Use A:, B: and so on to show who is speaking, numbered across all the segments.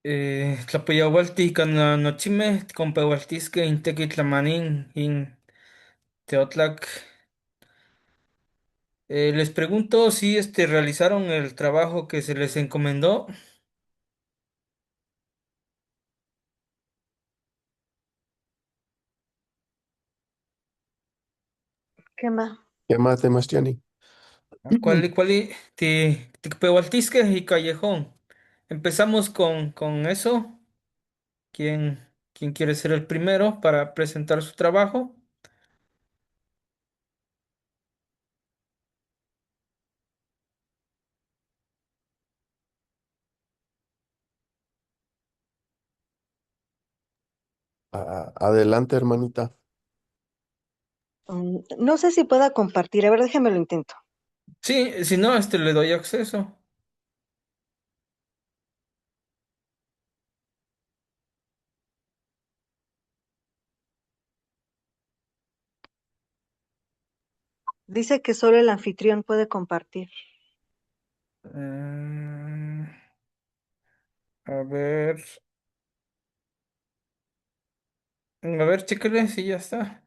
A: Tlapiyaualti nochimeh ticonpeualtisqueh in tequitl in Teotlac. Les pregunto si realizaron el trabajo que se les encomendó.
B: ¿Qué más?
C: ¿Qué más, Demastiani?
A: Ticpeualtisqueh y Callejón. Empezamos con eso. ¿Quién quiere ser el primero para presentar su trabajo?
C: Adelante, hermanita.
B: No sé si pueda compartir. A ver, déjame lo intento.
A: Sí, si no, le doy acceso.
B: Dice que solo el anfitrión puede compartir.
A: Eh, a ver, chéquele si ya está.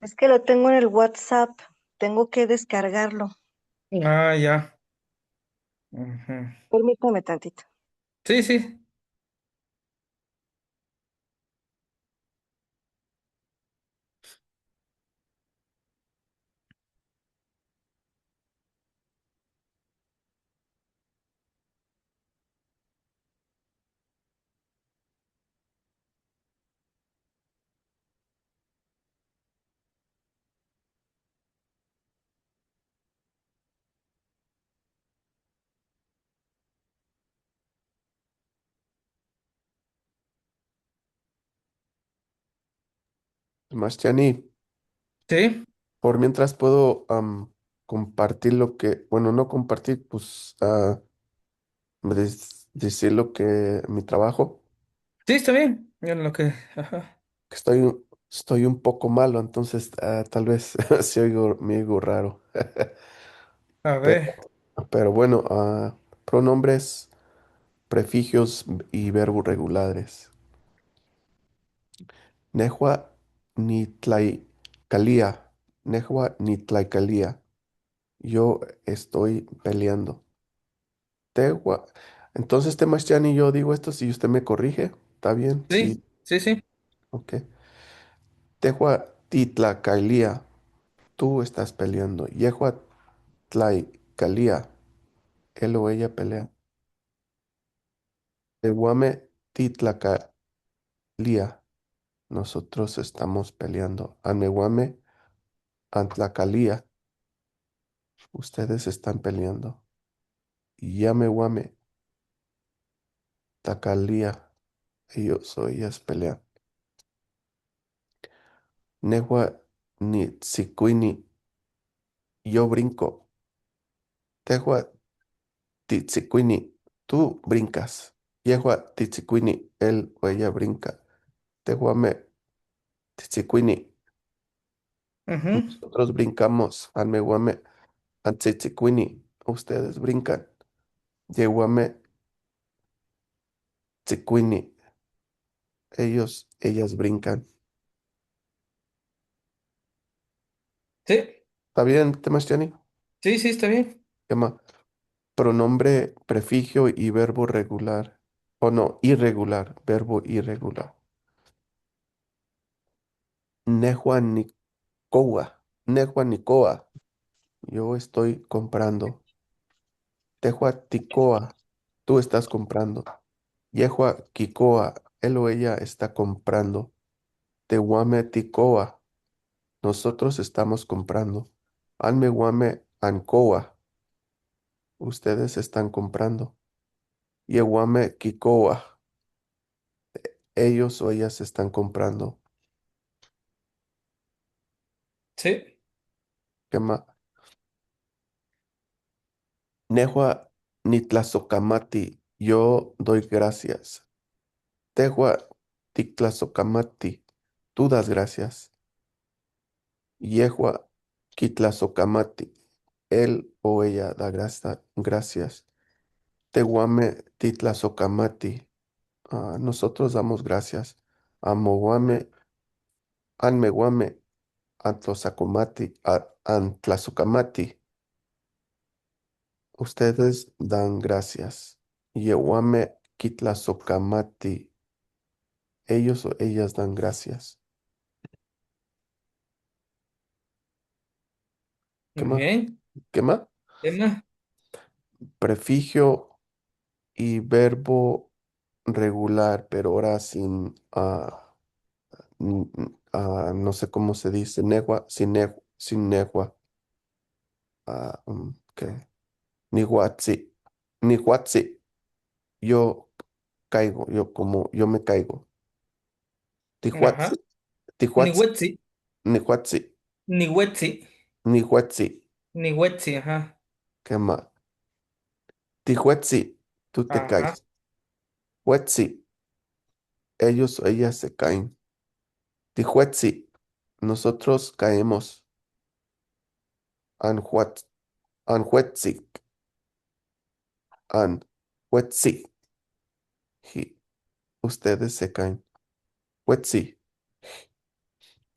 B: Es que lo tengo en el WhatsApp. Tengo que descargarlo.
A: Ah, ya. Ujú.
B: Permítame tantito.
A: Sí, sí.
C: Demastiani,
A: Sí,
C: por mientras puedo compartir lo que, bueno, no compartir, pues decir lo que mi trabajo,
A: sí, está bien. Ya lo que. Ajá.
C: que estoy un poco malo, entonces tal vez si oigo, me oigo raro.
A: A
C: Pero,
A: ver.
C: pero bueno, pronombres, prefigios y verbos regulares. Nehua ni tlaicalía. Nehua ni tlaicalía. Yo estoy peleando. Tehua. Entonces, Temachani, yo digo esto si usted me corrige. ¿Está bien?
A: Sí,
C: Sí.
A: sí, sí.
C: Ok. Tehua titlacalía. Tú estás peleando. Yehua tlaicalía. Él o ella pelea. Tehuame titlacalía. Nosotros estamos peleando. Anehuame antlacalía. Ustedes están peleando. Yamehuame tacalía. Ellos o ellas pelean. Nehua ni tsicuini. Yo brinco. Tehua titsicuini. Tú brincas. Yehua tzitzikuini, él o ella brinca. Tehuame tzitzikuini,
A: Ujú.
C: nosotros brincamos. Anmehuame antzitzikuini, ustedes brincan. Yehuame tzikuini, ellas brincan.
A: Sí,
C: ¿Está bien, Temachtiani?
A: sí, sí, está bien.
C: Llama pronombre, prefijio y verbo regular. O no, irregular, verbo irregular. Nehuanicoa, Nehuanicoa, yo estoy comprando. Tehuaticoa, tú estás comprando. Yehua Kikoa, él o ella está comprando. Tehuameticoa, nosotros estamos comprando. Anmehuame Ancoa, ustedes están comprando. Yehuame Kikoa, ellos o ellas están comprando.
A: Sí,
C: ¿Qué más? Nehua Nitlazocamati, yo doy gracias. Tehua Tictlazocamati, tú das gracias. Yehua Kitlazocamati, él o ella da gracias. Tehuame Titlazocamati, nosotros damos gracias. Amoguame, Anmeguame, Antlazocamati, ustedes dan gracias. Yehuame Kitlazocamati, ellos o ellas dan gracias. ¿Qué
A: muy
C: más?
A: bien.
C: ¿Qué más?
A: Tema.
C: Prefijio y verbo regular, pero ahora sin, no sé cómo se dice, negua, sin negua. ¿Qué? Nihuatzi, nihuatzi, yo caigo, yo me caigo. Tihuatzi,
A: Ajá. Ni
C: tihuatzi,
A: Wetzi,
C: nihuatzi,
A: ni Wetzi,
C: nihuatzi,
A: ni Wetzi, ajá.
C: ¿qué más? Tihuatzi, tú te
A: Ajá.
C: caes. Huetzi, ellos o ellas se caen. Tijuetzi, nosotros caemos. Anhuat, Anhuetzi, Anhuetzi, ustedes se caen. Huetzi,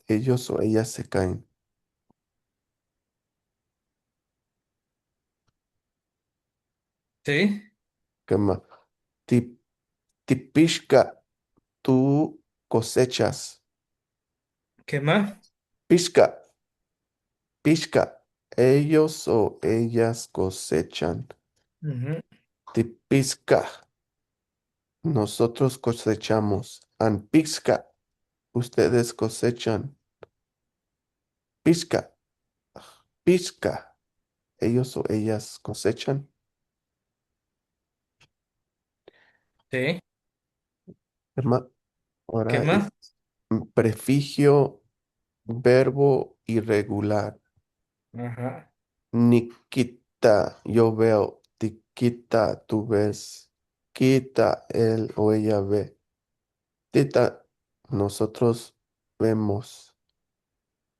C: ellos o ellas se caen.
A: Sí.
C: ¿Qué más? Ti- Tipishka, tú cosechas.
A: ¿Qué más?
C: Pishka, pishka, ellos o ellas cosechan.
A: Ujú.
C: Tipisca, nosotros cosechamos. Anpixca, ustedes cosechan. Pishka, pishka, ellos o ellas cosechan.
A: Sí.
C: Herma-
A: ¿Qué
C: Ahora
A: más?
C: es prefijio, verbo irregular.
A: Ajá.
C: Nikita, yo veo. Tiquita, tú ves. Quita, él o ella ve. Tita, nosotros vemos.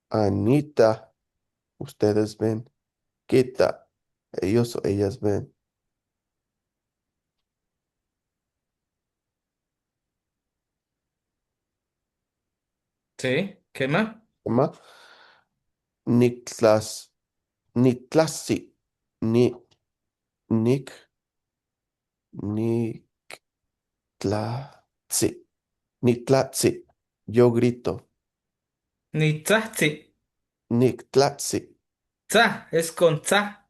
C: Anita, ustedes ven. Quita, ellos o ellas ven.
A: Sí. ¿Qué más?
C: ¿Cómo? Niklas, niklasi, ni, nik, niklatsi, niklatsi. Yo grito.
A: Ni Tzahzi.
C: Niktlatsi,
A: Tza, es con Tza.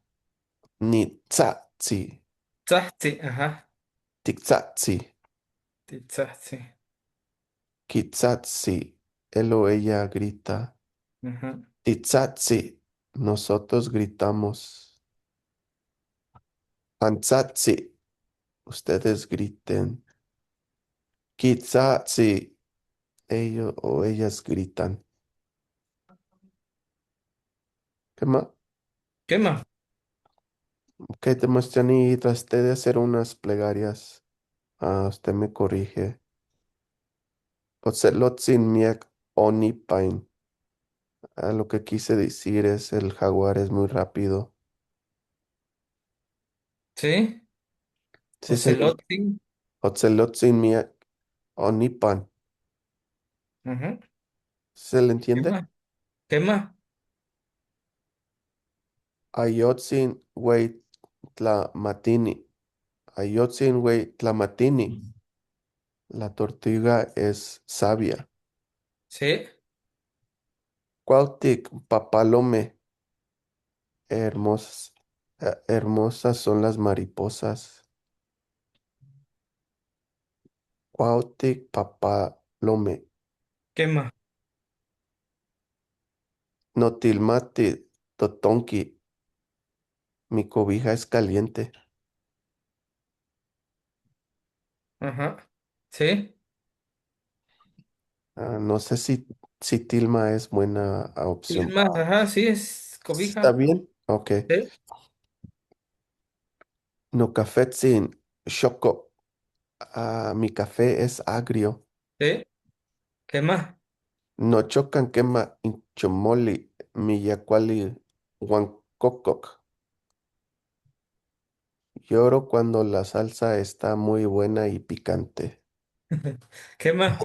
C: nitzatsi,
A: Tzahzi, ajá.
C: tiktsatsi,
A: Ti Tzahzi.
C: kitsatsi. Él o ella grita.
A: Ajá.
C: Titsatsi, nosotros gritamos. Antsatsi, ustedes griten. Kitsatsi, ellos o ellas gritan. ¿Qué más?
A: ¿Qué más?
C: ¿Qué temas, Jani? Traté de hacer unas plegarias. Usted me corrige. Otzelotzin miak onipain. Lo que quise decir es el jaguar es muy rápido.
A: ¿Sí?
C: Sí se le...
A: Ocelotti.
C: Otzelotzin miak onipan.
A: Ujú.
C: ¿Se le
A: ¿Qué
C: entiende?
A: más? ¿Qué más?
C: Ayotzin güey tlamatini. Ayotzin güey tlamatini. La tortuga es sabia.
A: Sí.
C: Cuauhtic papalome. Hermosas, hermosas son las mariposas. Cuauhtic papalome.
A: ¿Qué más?
C: Notilmati totonki. Mi cobija es caliente.
A: Ajá. ¿Sí?
C: No sé si tilma es buena opción.
A: Tilma, ajá, sí, es
C: ¿Está
A: cobija.
C: bien? Ok.
A: Sí.
C: No cafetzin choco. Mi café es agrio.
A: Sí. ¿Qué más?
C: No chocan quema inchomoli. Mi yacuali huancococ. Lloro cuando la salsa está muy buena y picante.
A: ¿Qué más?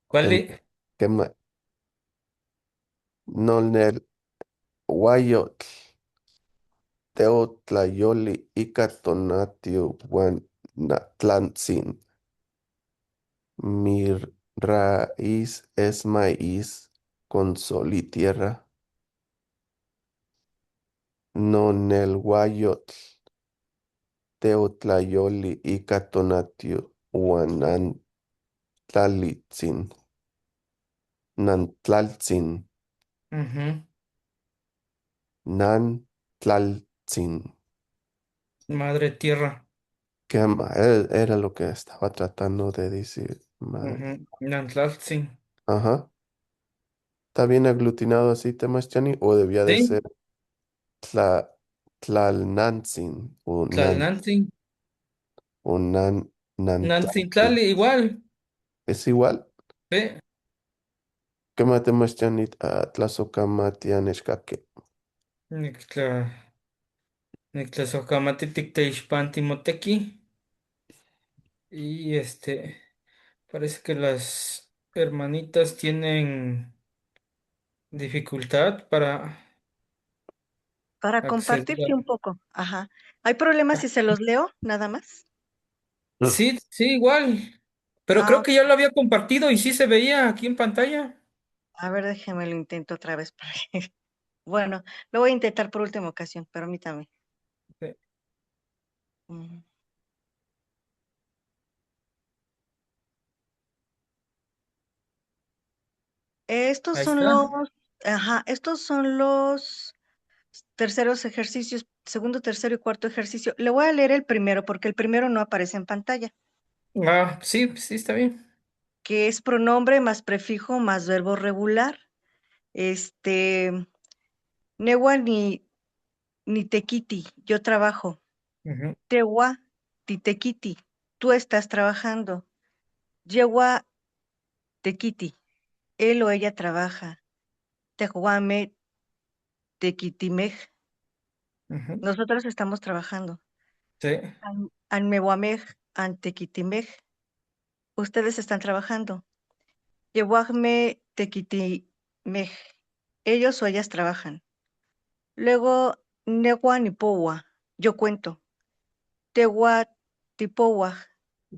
A: ¿Cuál
C: El
A: es?
C: quema nolner guayotl. Teotlayoli ica tonatio guanatlantzin. Mi raíz es maíz con sol y tierra. Nonelhuayotl, Teotlayoli ica tonatio guanantalitzin. Nantlaltzin.
A: Ujú.
C: Nantlaltzin.
A: Madre tierra.
C: Era lo que estaba tratando de decir, madre.
A: Ujú. Nantlaltzin.
C: Ajá. ¿Está bien aglutinado así, Temachani? ¿O debía de ser
A: Sí.
C: tla, tlalnantzin
A: Tlalnantzin.
C: o nantlaltzin?
A: Nantzintlali, igual.
C: ¿Es igual?
A: Sí.
C: ¿Qué Temachani tlazocamatianexcaque?
A: Nictla, Nictlasojkamati tikteixpan timoteki. Y parece que las hermanitas tienen dificultad para
B: Para
A: acceder
B: compartirte un poco. Ajá. ¿Hay problemas si se los leo, nada más?
A: Sí, sí, igual. Pero
B: Ah,
A: creo que ya
B: ok.
A: lo había compartido y sí se veía aquí en pantalla.
B: A ver, déjeme lo intento otra vez. Bueno, lo voy a intentar por última ocasión, permítame.
A: Sí,
B: Mm. Estos
A: ahí
B: son
A: está.
B: estos son los terceros ejercicios, segundo, tercero y cuarto ejercicio. Le voy a leer el primero porque el primero no aparece en pantalla,
A: Ah, sí, sí, está bien.
B: que es pronombre más prefijo más verbo regular. Este, Newa ni tequiti, yo trabajo.
A: Ujú,
B: Tewa titequiti, tú estás trabajando. Yewa tequiti, él o ella trabaja. Tehuame tequitimej,
A: ujú,
B: nosotros estamos trabajando.
A: sí,
B: Anmewamej antequitimej, ustedes están trabajando. Yewagme tequitimej, ellos o ellas trabajan. Luego, newa nipowa, yo cuento. Tewa tipowa,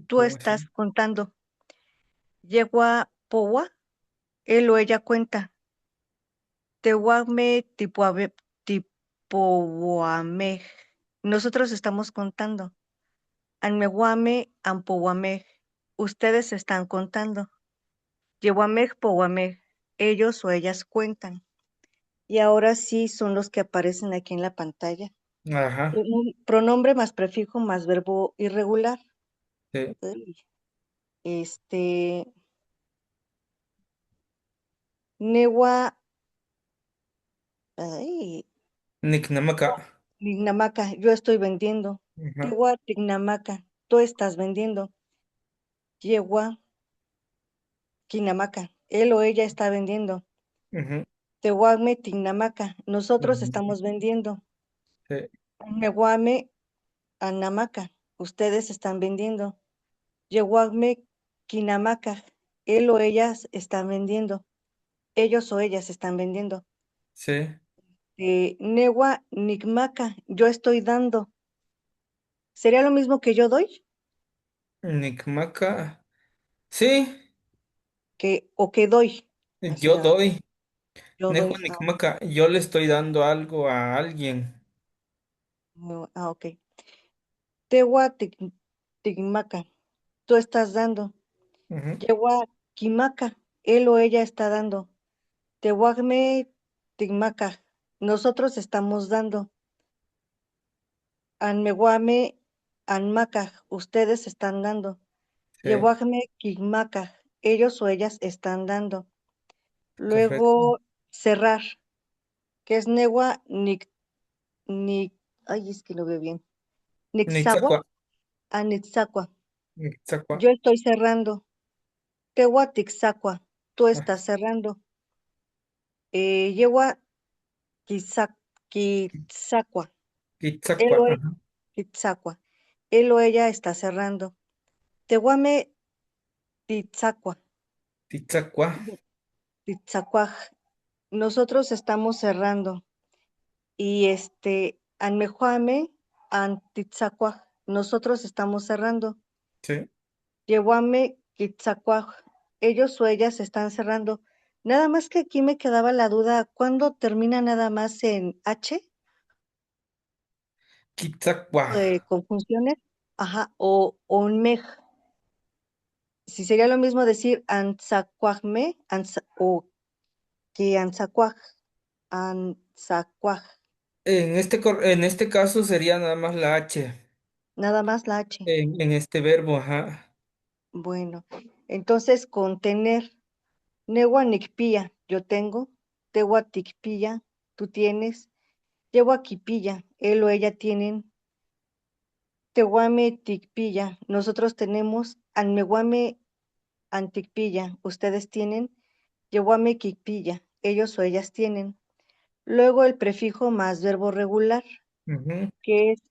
B: tú
A: pues, sí,
B: estás contando. Yewa powa, él o ella cuenta. Tehuacme tipowamej. Nosotros estamos contando. Anmehuame ampowamej. Ustedes están contando. Yehuamej powamej. Ellos o ellas cuentan. Y ahora sí son los que aparecen aquí en la pantalla.
A: ajá,
B: Pronombre más prefijo más verbo irregular.
A: sí.
B: Uy. Este, Newa, ay,
A: Nicnamaca.
B: Tignamaca, yo estoy vendiendo.
A: Ajá,
B: Tewa Tignamaca, tú estás vendiendo. Yegua, Quinamaca. Él o ella está vendiendo.
A: Ujú,
B: Tehuacme, Tignamaca. Nosotros
A: ujú,
B: estamos vendiendo.
A: sí,
B: Neguame, Anamaca. Ustedes están vendiendo. Yehuacme, Quinamaca. Él o ellas están vendiendo. Ellos o ellas están vendiendo.
A: sí.
B: Negua, Nigmaca. Yo estoy dando. ¿Sería lo mismo que yo doy?
A: Nicmaca. Sí,
B: O que doy. Así
A: yo
B: nada más.
A: doy.
B: Yo
A: Nejo
B: doy.
A: Nicmaca, yo le estoy dando algo a alguien.
B: No, ok. Tewa, Tigmaca. Tú estás dando.
A: Ujú,
B: Yewa, Kimaca. Él o ella está dando. Tehuacme, Tigmaca. Nosotros estamos dando. Anmeguame, Anmaca. Ustedes están dando.
A: sí,
B: Yehuacme, Kigmaca. Ellos o ellas están dando.
A: correcto.
B: Luego, cerrar, que es Newa, Nic, ay, es que lo veo bien. Nixagua,
A: Nixacua.
B: Anitzagua.
A: Nixacua.
B: Yo estoy cerrando. Tehuatixacua. Tú
A: Ah,
B: estás cerrando. Yewa, Quitzacua. Él
A: Quitzacua.
B: o ella,
A: Ajá.
B: Quitzacua. Él o ella está cerrando. Tehuame, Titzacua.
A: Titzacua.
B: Titzacuaj. Nosotros estamos cerrando. Y Anmejuame, Antitzacuaj. Nosotros estamos cerrando.
A: Sí.
B: Yehuame, Quitzacuaj. Ellos o ellas están cerrando. Nada más que aquí me quedaba la duda, ¿cuándo termina nada más en H?
A: Quitzacua.
B: Conjunciones. Ajá, o en Mej. Si sería lo mismo decir Antzacuajme, o que Antzacuaj, Antzacuaj.
A: En este caso sería nada más la H
B: Nada más la H.
A: en este verbo, ajá.
B: Bueno, entonces contener. Nehuanicpilla, yo tengo. Tehuaticpilla, tú tienes. Yehuaquipilla, él o ella tienen. Tehuame ticpilla, nosotros tenemos. Anmehuame anticpilla, ustedes tienen. Yehuame quipilla, ellos o ellas tienen. Luego el prefijo más verbo regular,
A: Ujú,
B: que es,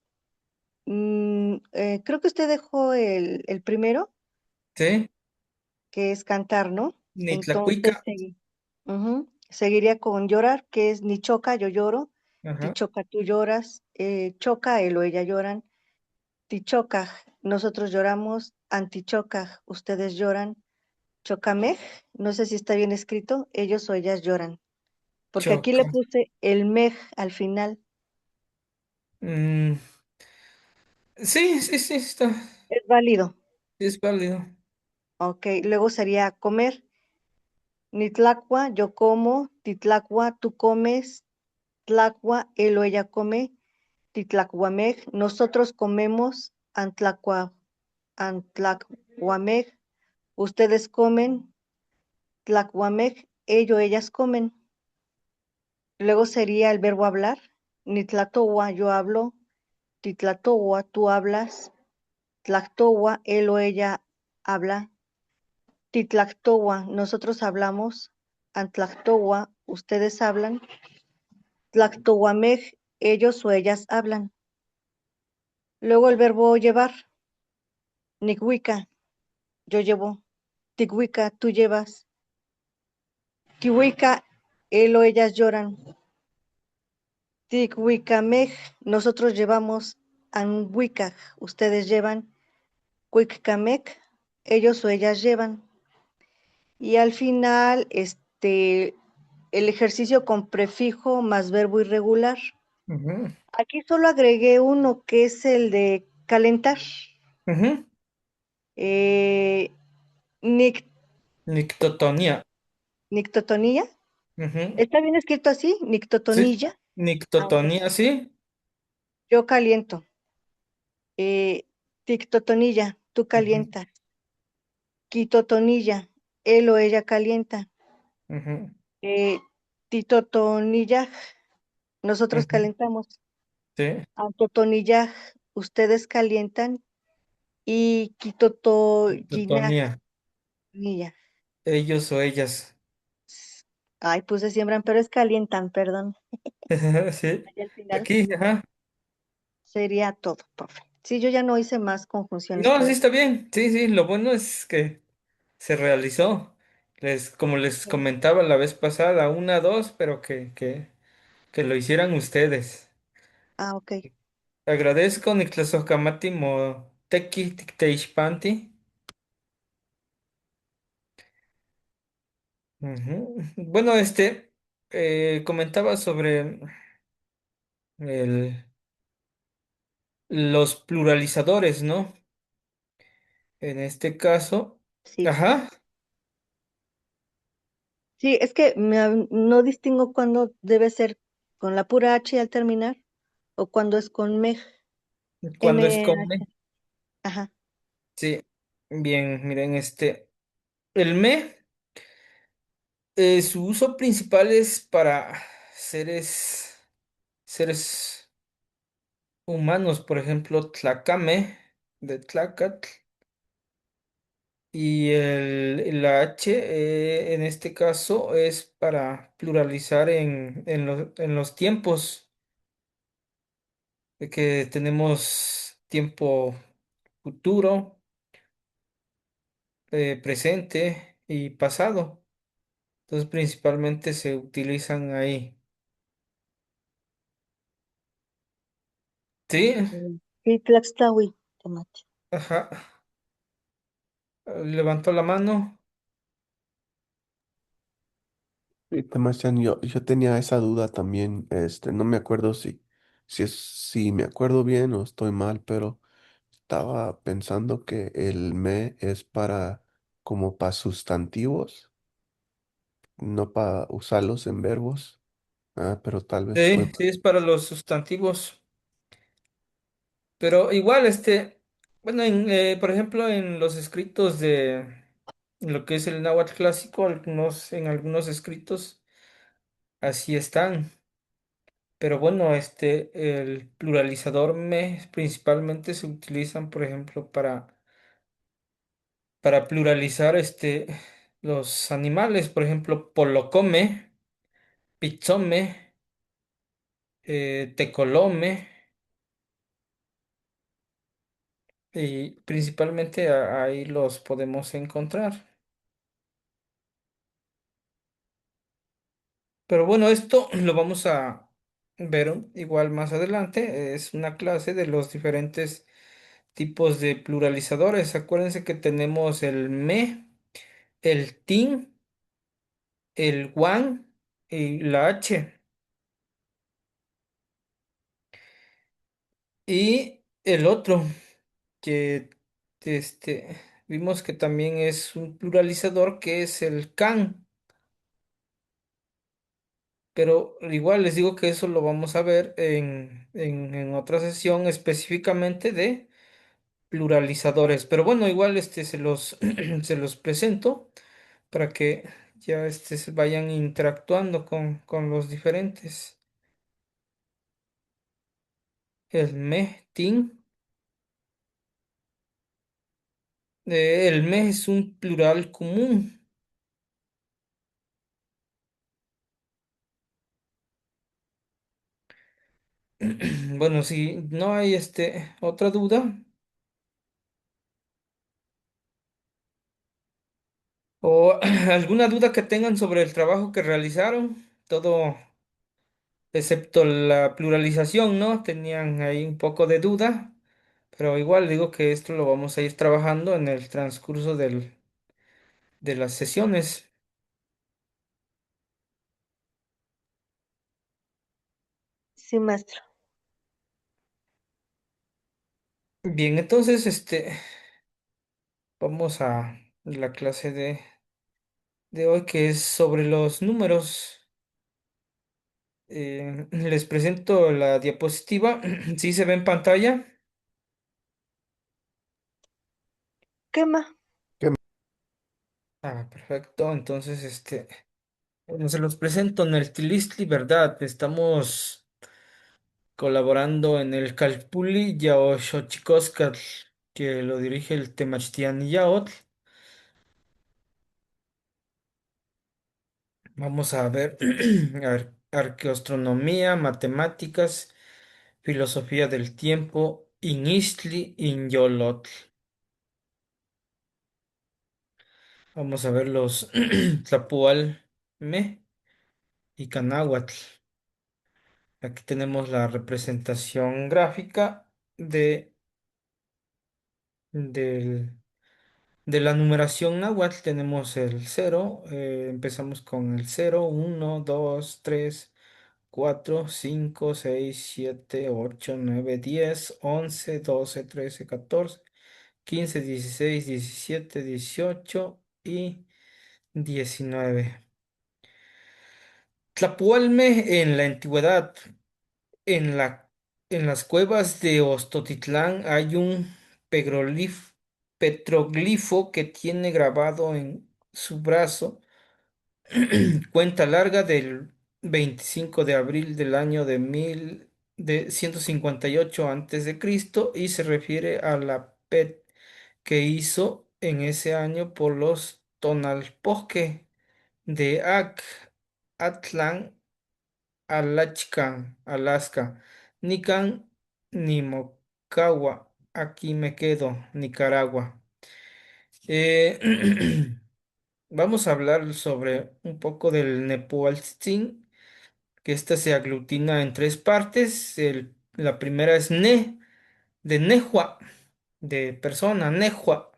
B: creo que usted dejó el primero,
A: sí.
B: que es cantar, ¿no? Entonces,
A: Nitlacuica.
B: seguiría con llorar, que es ni choca, yo lloro. Ti
A: Ajá.
B: choca, tú lloras. Choca, él o ella lloran. Ti choca, nosotros lloramos. Antichoca, ustedes lloran. Chocamej, no sé si está bien escrito, ellos o ellas lloran. Porque aquí le
A: Choca.
B: puse el mej al final.
A: Mm, sí, sí, sí, está.
B: Es válido.
A: Sí, es válido.
B: Ok, luego sería comer. Nitlacua, yo como. Titlacua, tú comes. Tlacua, él o ella come. Titlacuamej, nosotros comemos. Antlacuamej, ustedes comen. Tlacuamej, ellos, ellas comen. Luego sería el verbo hablar. Nitlatowa, yo hablo. Titlatowa, tú hablas. Tlactowa, él o ella habla. Titlactowa, nosotros hablamos. Antlactowa, ustedes hablan. Tlactowamej, ellos o ellas hablan. Luego el verbo llevar. Nicuica, yo llevo. Ticuica, tú llevas. Tihuica, él o ellas lloran. Ticuicamej, nosotros llevamos. Anhuica, ustedes llevan. Cuicamec, ellos o ellas llevan. Y al final, el ejercicio con prefijo más verbo irregular.
A: Ujú,
B: Aquí solo agregué uno que es el de calentar.
A: ujú.
B: Eh, nic-
A: Nictotonía.
B: nictotonía.
A: Ujú,
B: ¿Está bien escrito así?
A: sí.
B: Nictotonilla. Ah, ok.
A: Nictotonía, sí.
B: Yo caliento. Tictotonilla, tú
A: Ujú,
B: calientas. Quitotonilla, él o ella calienta.
A: ujú,
B: Eh, Titotonilla, nosotros
A: ujú,
B: calentamos.
A: sí.
B: Antotonilla, ustedes calientan. Y Quitoto, Guiñac,
A: Totonía,
B: Guilla.
A: ellos o ellas.
B: Ay, puse siembran, pero es calientan, perdón.
A: Sí,
B: Y al final
A: aquí, ajá.
B: sería todo, profe. Sí, yo ya no hice más conjunciones
A: No,
B: por
A: sí
B: eso.
A: está bien. Sí, sí, lo bueno es que se realizó. Como les
B: Sí.
A: comentaba la vez pasada, una, dos, pero que lo hicieran ustedes.
B: Ah, ok.
A: Agradezco, Niclasojkamati Teki Tikteixpanti. Ujú. Bueno, comentaba sobre el, los pluralizadores, ¿no? En este caso,
B: Sí.
A: ajá,
B: Sí, es que no distingo cuándo debe ser con la pura H al terminar o cuando es con MEG,
A: cuando es con
B: MH.
A: me.
B: Ajá.
A: Sí, bien, miren, el me, su uso principal es para seres humanos, por ejemplo, tlacame, de tlacatl, y la H, en este caso, es para pluralizar en los tiempos, de que tenemos tiempo futuro, presente y pasado. Entonces, principalmente se utilizan ahí. Sí,
B: Sí, Tlaxtlahui, tomate.
A: ajá. Levantó la mano.
C: Y Sebastián, yo tenía esa duda también, no me acuerdo si me acuerdo bien o estoy mal, pero estaba pensando que el me es como para sustantivos, no para usarlos en verbos. Ah, pero tal vez estoy
A: Sí, sí, es para los sustantivos. Pero igual, bueno, por ejemplo, en los escritos de lo que es el náhuatl clásico, en algunos escritos así están. Pero bueno, el pluralizador me principalmente se utilizan, por ejemplo, para pluralizar, los animales, por ejemplo, polocome, pizzome, tecolome, y principalmente ahí los podemos encontrar. Pero bueno, esto lo vamos a ver igual más adelante. Es una clase de los diferentes tipos de pluralizadores. Acuérdense que tenemos el me, el tin, el wan y la h. Y el otro que este, vimos que también es un pluralizador que es el can. Pero igual les digo que eso lo vamos a ver en otra sesión específicamente de pluralizadores. Pero bueno, igual se los presento para que ya se vayan interactuando con los diferentes. El me-tin. El me es un plural común. Bueno, si no hay otra duda o alguna duda que tengan sobre el trabajo que realizaron, todo excepto la pluralización, ¿no? Tenían ahí un poco de duda, pero igual digo que esto lo vamos a ir trabajando en el transcurso de las sesiones.
B: Sí, maestro.
A: Bien, entonces vamos a la clase de hoy que es sobre los números. Les presento la diapositiva. ¿Sí se ve en pantalla?
B: Quema.
C: que
A: Ah, perfecto. Entonces, bueno, se los presento en el Tilistli, ¿verdad? Estamos colaborando en el Calpulli Yaoxochicóscatl. que lo dirige el Temachtien Yaot. Vamos a ver, arqueoastronomía, matemáticas, filosofía del tiempo, Inistli, Inyolotl. Vamos a ver los Tlapualme y Canáhuatl. Aquí tenemos la representación gráfica del de la numeración náhuatl. Tenemos el cero, empezamos con el cero, uno, 2, 3, 4, 5, 6, 7, 8, 9, 10, 11, 12, 13, 14, 15, 16, 17, 18 y 19. Tlapualme en la antigüedad, en en las cuevas de Ostotitlán hay un petroglifo que tiene grabado en su brazo cuenta larga del 25 de abril del año de 158 antes de Cristo y se refiere a la PET que hizo en ese año por los Tonalpoque de Atlán, Alaska, Nican, Nimocawa, aquí me quedo, Nicaragua. Eh, Vamos a hablar sobre un poco del Nepoaltzin, que esta se aglutina en tres partes. La primera es de Nehua, de persona, Nehua.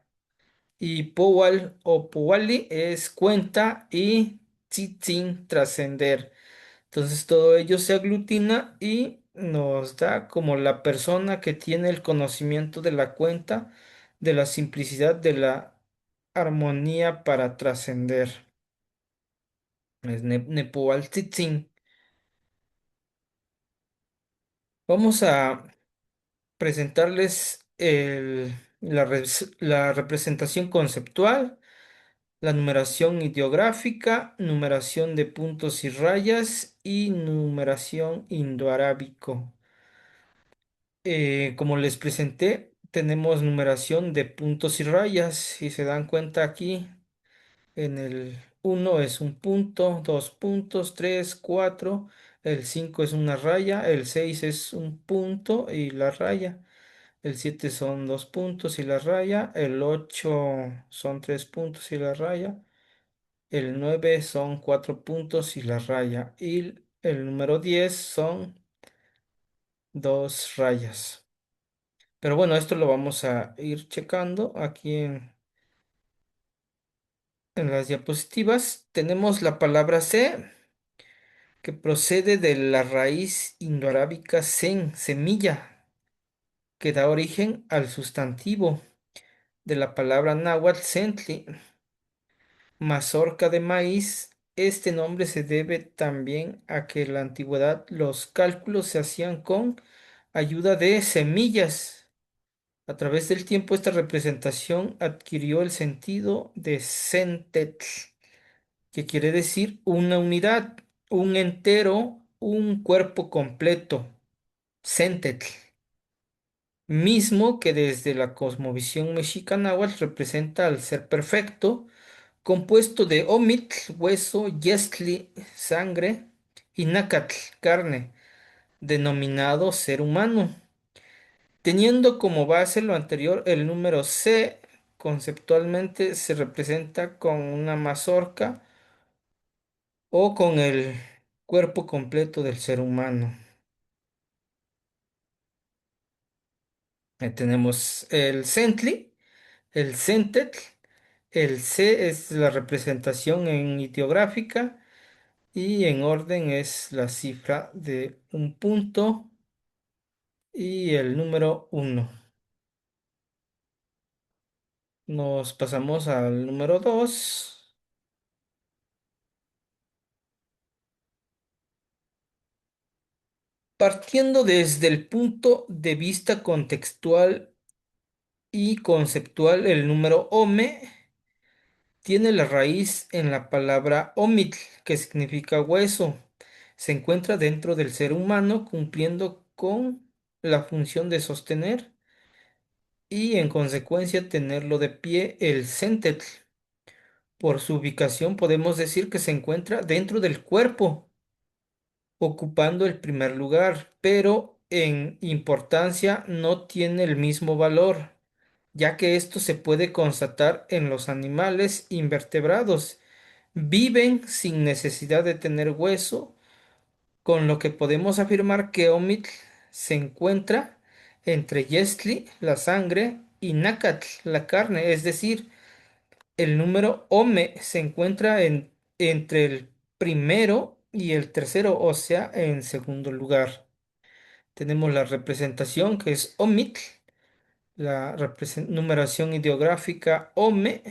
A: Y Powal o Powali es cuenta y Tzitzin, trascender. Entonces todo ello se aglutina y nos da como la persona que tiene el conocimiento de la cuenta, de la simplicidad, de la armonía para trascender. Es Nepoaltzitzin. Vamos a presentarles la representación conceptual, la numeración ideográfica, numeración de puntos y rayas y numeración indoarábico. Como les presenté, tenemos numeración de puntos y rayas. Si se dan cuenta aquí, en el uno es un punto, 2 puntos, 3, 4. El 5 es una raya, el 6 es un punto y la raya. El 7 son 2 puntos y la raya. El 8 son 3 puntos y la raya. El 9 son 4 puntos y la raya. Y el número 10 son 2 rayas. Pero bueno, esto lo vamos a ir checando aquí en las diapositivas. Tenemos la palabra C, que procede de la raíz indoarábica sen, semilla, que da origen al sustantivo de la palabra náhuatl sentli, mazorca de maíz. Este nombre se debe también a que en la antigüedad los cálculos se hacían con ayuda de semillas. A través del tiempo, esta representación adquirió el sentido de centetl, que quiere decir una unidad, un entero, un cuerpo completo, centetl, mismo que desde la cosmovisión mexica náhuatl representa al ser perfecto, compuesto de omitl, hueso, yestli, sangre, y nácatl, carne, denominado ser humano. Teniendo como base lo anterior, el número C conceptualmente se representa con una mazorca o con el cuerpo completo del ser humano. Tenemos el centli, el centetl, el C es la representación en ideográfica y en orden es la cifra de un punto y el número uno. Nos pasamos al número 2. Partiendo desde el punto de vista contextual y conceptual, el número ome tiene la raíz en la palabra omitl, que significa hueso. Se encuentra dentro del ser humano cumpliendo con la función de sostener y en consecuencia tenerlo de pie el centetl. Por su ubicación podemos decir que se encuentra dentro del cuerpo, ocupando el primer lugar, pero en importancia no tiene el mismo valor, ya que esto se puede constatar en los animales invertebrados. Viven sin necesidad de tener hueso, con lo que podemos afirmar que Omitl se encuentra entre Yestli, la sangre, y Nácatl, la carne, es decir, el número Ome se encuentra entre el primero y el tercero, o sea, en segundo lugar. Tenemos la representación que es Omitl, la numeración ideográfica Ome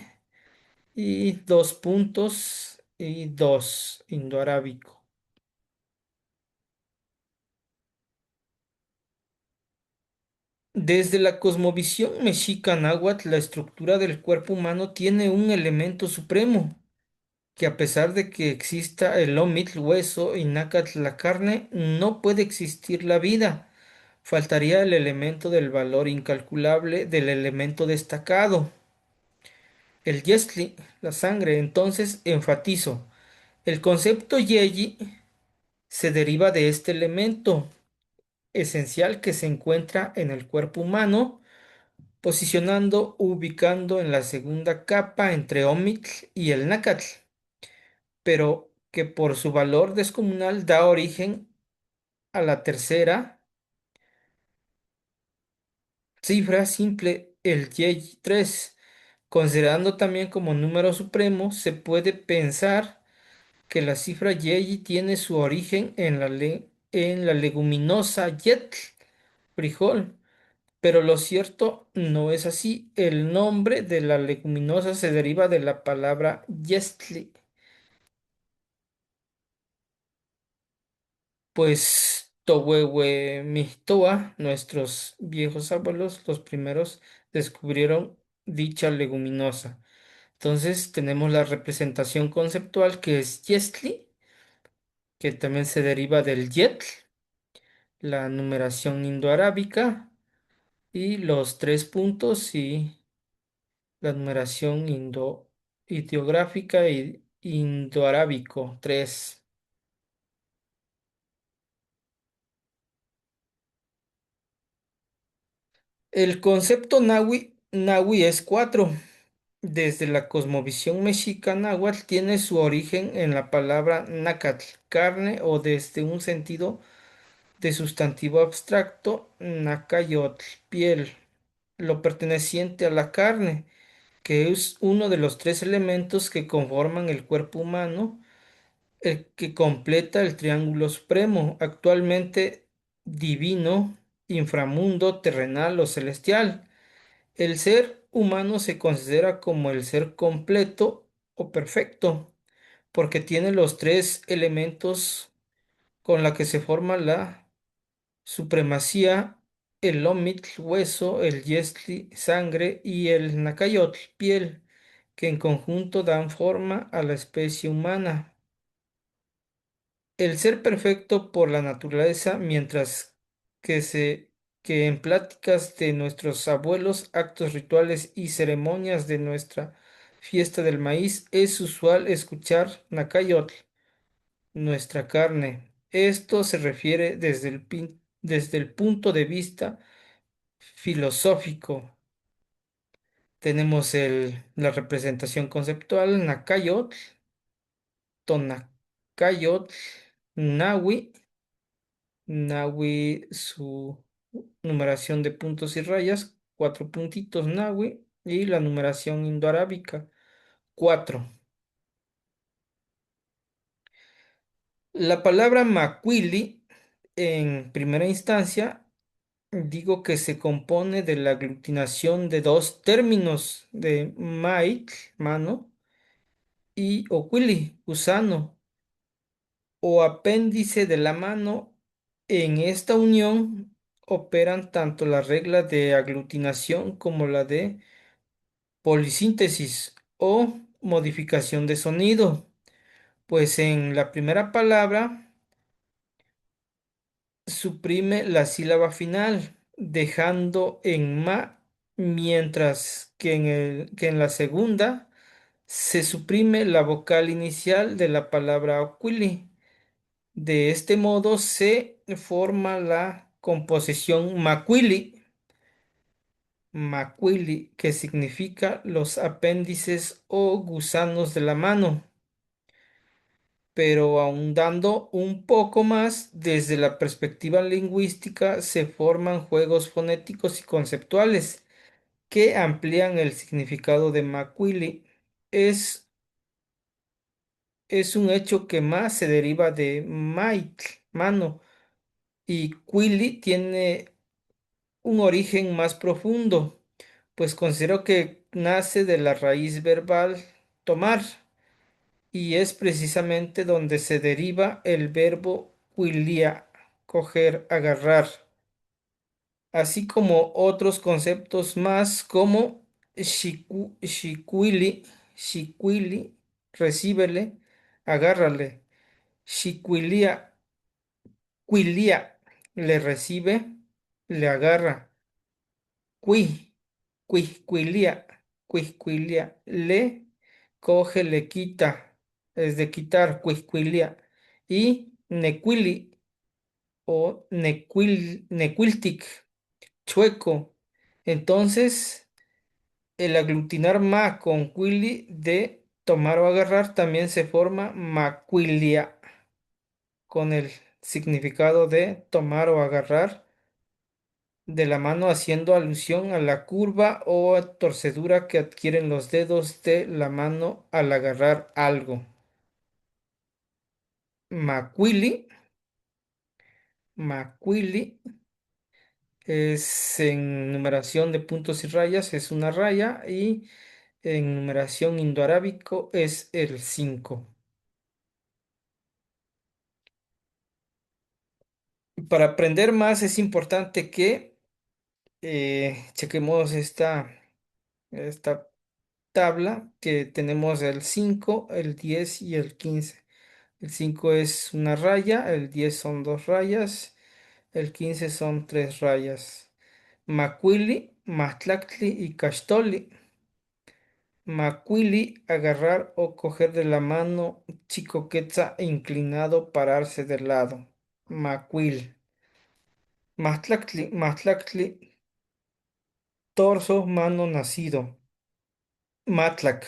A: y dos puntos y dos indoarábico. Desde la cosmovisión mexica náhuatl, la estructura del cuerpo humano tiene un elemento supremo, que a pesar de que exista el omitl, hueso, y nácatl, la carne, no puede existir la vida. Faltaría el elemento del valor incalculable del elemento destacado, el yesli, la sangre. Entonces enfatizo, el concepto yeyi se deriva de este elemento esencial que se encuentra en el cuerpo humano, posicionando, ubicando en la segunda capa entre Omitl y el Nácatl, pero que por su valor descomunal da origen a la tercera cifra simple, el Y3. Considerando también como número supremo, se puede pensar que la cifra Y tiene su origen en la leguminosa yetl, frijol. Pero lo cierto no es así. El nombre de la leguminosa se deriva de la palabra yestli, pues Tohuehue Mixtoa, nuestros viejos abuelos, los primeros, descubrieron dicha leguminosa. Entonces tenemos la representación conceptual que es yestli, que también se deriva del yetl, la numeración indoarábica y los tres puntos y la numeración ideográfica y indoarábico, 3. El concepto nahui es 4. Desde la cosmovisión mexica, náhuatl tiene su origen en la palabra nácatl, carne, o desde un sentido de sustantivo abstracto, nacayotl, piel, lo perteneciente a la carne, que es uno de los tres elementos que conforman el cuerpo humano, el que completa el triángulo supremo, actualmente divino, inframundo, terrenal o celestial. El ser humano se considera como el ser completo o perfecto, porque tiene los tres elementos con la que se forma la supremacía: el Omitl, hueso, el Yesli, sangre, y el Nacayotl, piel, que en conjunto dan forma a la especie humana. El ser perfecto por la naturaleza, mientras que en pláticas de nuestros abuelos, actos rituales y ceremonias de nuestra fiesta del maíz, es usual escuchar Nacayotl, nuestra carne. Esto se refiere desde el punto de vista filosófico. Tenemos la representación conceptual, Nacayotl, Tonacayotl, Nahui. Nahui, su numeración de puntos y rayas, cuatro puntitos Nahui, y la numeración indoarábica, 4. La palabra macuili, en primera instancia, digo que se compone de la aglutinación de dos términos de mait, mano, y oquili, gusano, o apéndice de la mano. En esta unión operan tanto la regla de aglutinación como la de polisíntesis o modificación de sonido, pues en la primera palabra suprime la sílaba final, dejando en ma mientras que en la segunda se suprime la vocal inicial de la palabra Oquili. De este modo se forma la composición Macuili, Macuili, que significa los apéndices o gusanos de la mano. Pero ahondando un poco más, desde la perspectiva lingüística se forman juegos fonéticos y conceptuales que amplían el significado de Macuili. Es, es un hecho que más se deriva de mait, mano, y Quili tiene un origen más profundo, pues considero que nace de la raíz verbal tomar, y es precisamente donde se deriva el verbo quilia, coger, agarrar, así como otros conceptos más como shikwili, shikwili, recíbele, agárrale, shikwilia, quilia, le recibe, le agarra, qui, quisquilia, quisquilia, le coge, le quita, es de quitar, quisquilia, y nequili o nequiltic, chueco. Entonces, el aglutinar ma con quili de tomar o agarrar también se forma maquilia, con el significado de tomar o agarrar de la mano, haciendo alusión a la curva o torcedura que adquieren los dedos de la mano al agarrar algo. Macuili, macuili es en numeración de puntos y rayas, es una raya, y en numeración indoarábico es el 5. Para aprender más es importante que chequemos esta tabla que tenemos el 5, el 10 y el 15. El 5 es una raya, el 10 son dos rayas, el 15 son tres rayas. Macuili, Matlactli y Castoli. Macuili, agarrar o coger de la mano. Chicoquetza, inclinado, pararse de lado. Macuil. Matlactli, Matlactli, torso, mano, nacido. Matlac.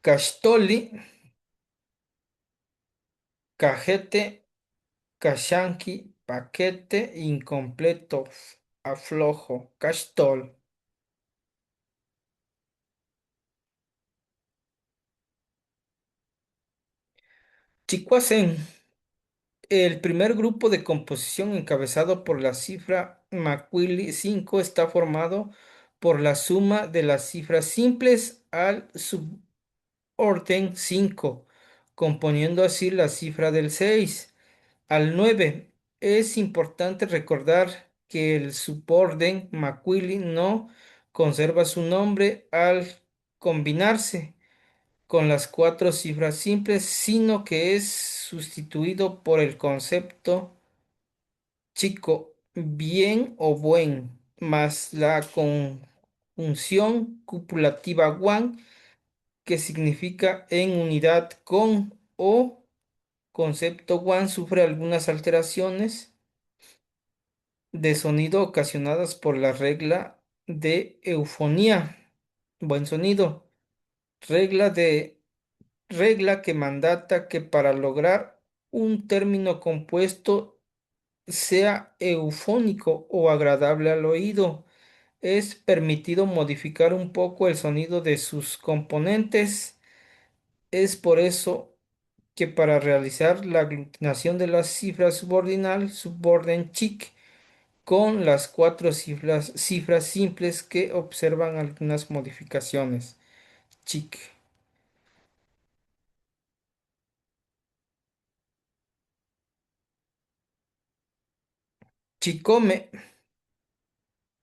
A: Castoli, cajete, Kashanki, paquete incompleto, aflojo, castol. Chicuacén, el primer grupo de composición encabezado por la cifra Macuili 5 está formado por la suma de las cifras simples al suborden 5, componiendo así la cifra del 6 al 9. Es importante recordar que el suborden Macuili no conserva su nombre al combinarse con las cuatro cifras simples, sino que es sustituido por el concepto chico, bien o buen, más la conjunción copulativa guan, que significa en unidad con, o concepto guan sufre algunas alteraciones de sonido ocasionadas por la regla de eufonía, buen sonido, regla de regla que mandata que para lograr un término compuesto sea eufónico o agradable al oído, es permitido modificar un poco el sonido de sus componentes. Es por eso que para realizar la aglutinación de las cifras subordinal, suborden chic, con las cuatro cifras simples que observan algunas modificaciones. Chic. Chicome,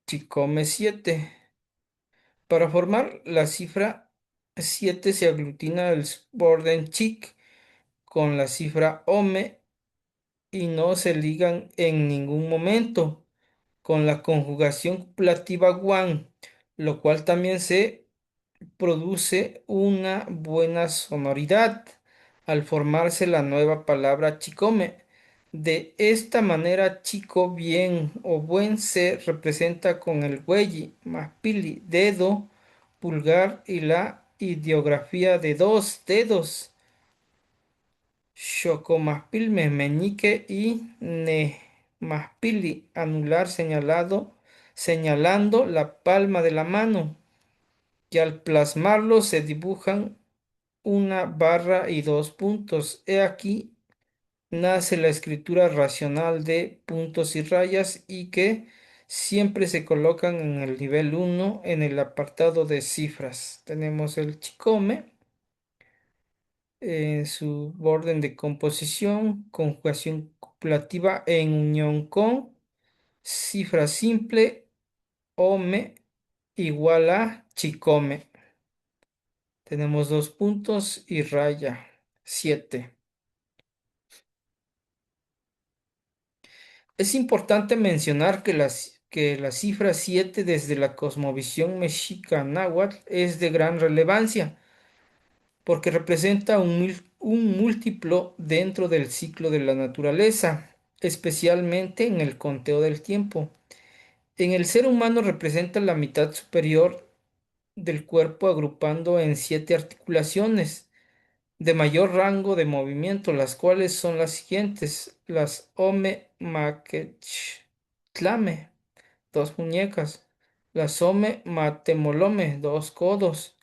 A: chicome 7. Para formar la cifra 7 se aglutina el suborden chic con la cifra ome y no se ligan en ningún momento. con la conjugación copulativa guan, lo cual también se produce una buena sonoridad al formarse la nueva palabra chicome. De esta manera, chico, bien o buen se representa con el hueyi, más pili, dedo, pulgar y la ideografía de dos dedos. Xocomaspilme, meñique y nemaspili, anular señalado, señalando la palma de la mano, que al plasmarlo se dibujan una barra y dos puntos. He aquí nace la escritura racional de puntos y rayas y que siempre se colocan en el nivel uno en el apartado de cifras. Tenemos el chicome en su orden de composición, conjugación copulativa en unión con cifra simple, ome igual a chicome. Tenemos dos puntos y raya 7. Es importante mencionar que la cifra 7 desde la cosmovisión mexica náhuatl es de gran relevancia porque representa un múltiplo dentro del ciclo de la naturaleza, especialmente en el conteo del tiempo. En el ser humano representa la mitad superior del cuerpo agrupando en 7 articulaciones de mayor rango de movimiento, las cuales son las siguientes: las Ome Maquech Tlame, dos muñecas; las Some Matemolome, dos codos;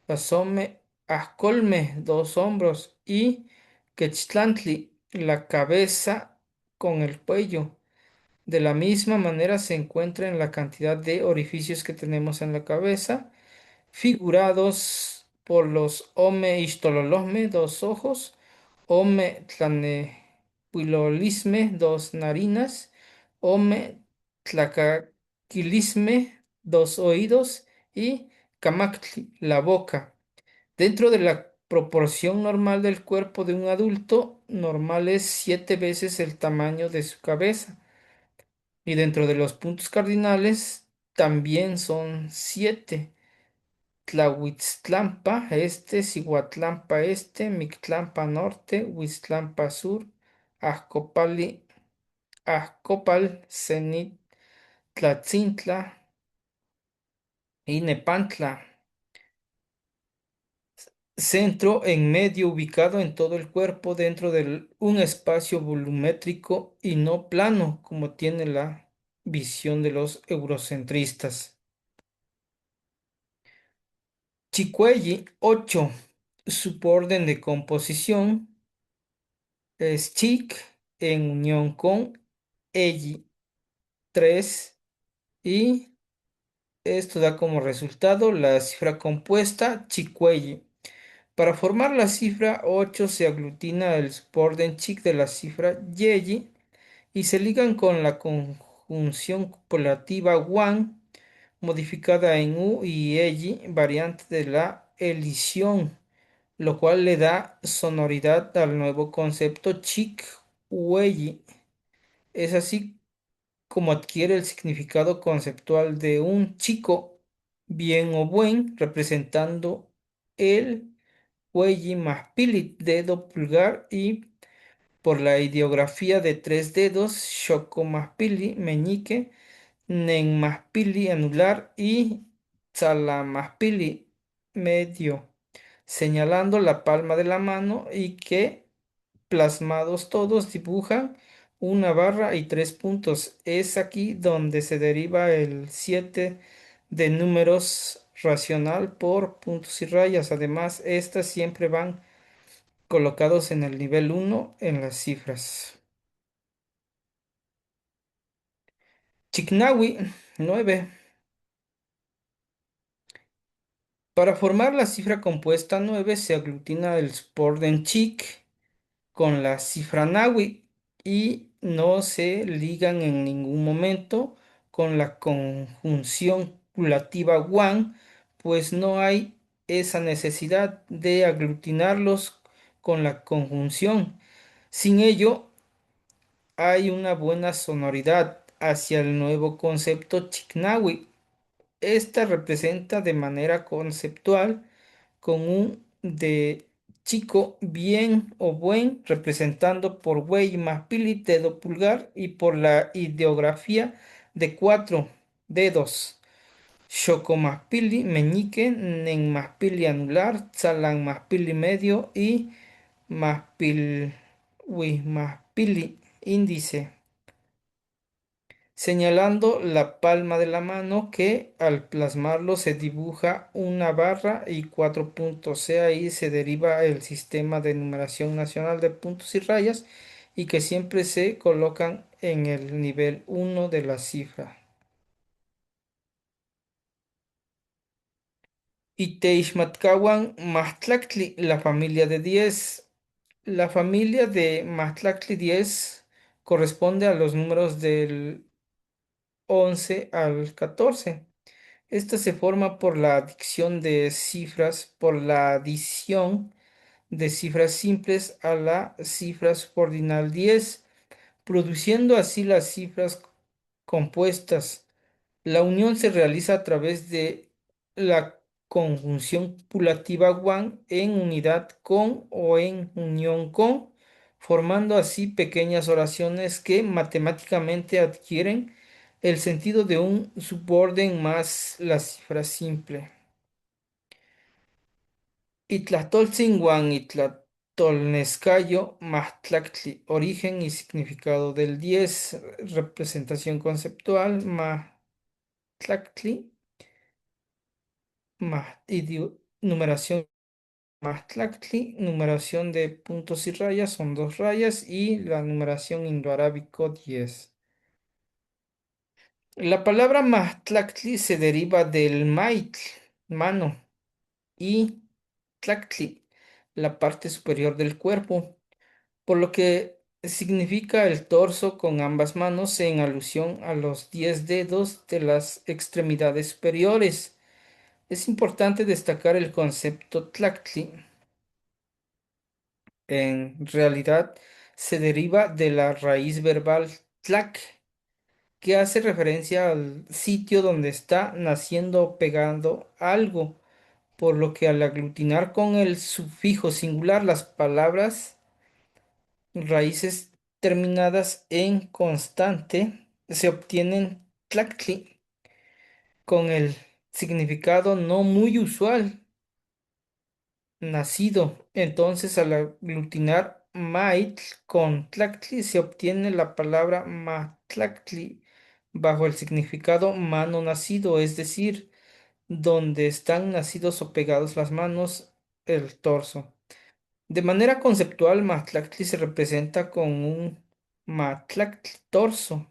A: las Some Ascolme, dos hombros; y Quechtlantli, la cabeza con el cuello. De la misma manera se encuentra en la cantidad de orificios que tenemos en la cabeza, figurados por los Ome Ixtololosme, dos ojos; Ome Tlanehuilolisme, dos narinas; Ome Tlacaquilisme, dos oídos; y Camactli, la boca. Dentro de la proporción normal del cuerpo de un adulto, normal es 7 veces el tamaño de su cabeza. Y dentro de los puntos cardinales también son 7. Tlahuitztlampa este, Cihuatlampa este, Mictlampa norte, Huitztlampa sur, Azcopali, Azcopal, Cenit, Tlatzintla y Nepantla. Centro en medio ubicado en todo el cuerpo dentro de un espacio volumétrico y no plano, como tiene la visión de los eurocentristas. Chicuelli 8, su orden de composición es chic en unión con elli 3 y esto da como resultado la cifra compuesta chicuelli. Para formar la cifra 8 se aglutina el suborden chic de la cifra yeyi y se ligan con la conjunción copulativa wan modificada en u y elli, variante de la elisión, lo cual le da sonoridad al nuevo concepto chic hueyi. Es así como adquiere el significado conceptual de un chico bien o buen, representando el hueyi más pilit, dedo pulgar, y por la ideografía de tres dedos, xocomaspili, meñique, nenmaspili, anular, y tzalamaspili, medio, señalando la palma de la mano y que plasmados todos dibujan una barra y tres puntos. Es aquí donde se deriva el 7 de números racional por puntos y rayas. Además, estas siempre van colocados en el nivel uno en las cifras. Chicnawi 9. Para formar la cifra compuesta 9 se aglutina el suborden chic con la cifra nawi y no se ligan en ningún momento con la conjunción culativa wan, pues no hay esa necesidad de aglutinarlos con la conjunción. Sin ello, hay una buena sonoridad. hacia el nuevo concepto Chicnahui. Esta representa de manera conceptual con un de chico bien o buen, representando por güey más pili, dedo pulgar, y por la ideografía de cuatro dedos. Shoko más pili, meñique, nen más pili anular, tzalan más pili medio y más pil, más pili índice, señalando la palma de la mano que al plasmarlo se dibuja una barra y cuatro puntos. Ahí se deriva el sistema de numeración nacional de puntos y rayas y que siempre se colocan en el nivel uno de la cifra. Iteixmatcahuan Mahtlactli, la familia de 10. La familia de Mahtlactli 10 corresponde a los números del 11 al 14. Esta se forma por la adición de cifras, por la adición de cifras simples a la cifra subordinal 10, produciendo así las cifras compuestas. La unión se realiza a través de la conjunción copulativa one en unidad con o en unión con, formando así pequeñas oraciones que matemáticamente adquieren el sentido de un suborden más la cifra simple. Itlatoltzin Itlatolnescayo Mahtlactli, origen y significado del 10, representación conceptual, Mahtlactli, numeración Mahtlactli, numeración de puntos y rayas, son dos rayas, y la numeración indoarábico 10. La palabra Mahtlactli se deriva del maitl, mano, y tlactli, la parte superior del cuerpo, por lo que significa el torso con ambas manos en alusión a los 10 dedos de las extremidades superiores. Es importante destacar el concepto tlactli. En realidad se deriva de la raíz verbal tlac, que hace referencia al sitio donde está naciendo o pegando algo, por lo que al aglutinar con el sufijo singular las palabras raíces terminadas en constante, se obtienen tlactli con el significado no muy usual, nacido. Entonces, al aglutinar maitl con tlactli, se obtiene la palabra matlactli bajo el significado mano nacido, es decir, donde están nacidos o pegados las manos, el torso. De manera conceptual, matlactli se representa con un matlactli torso,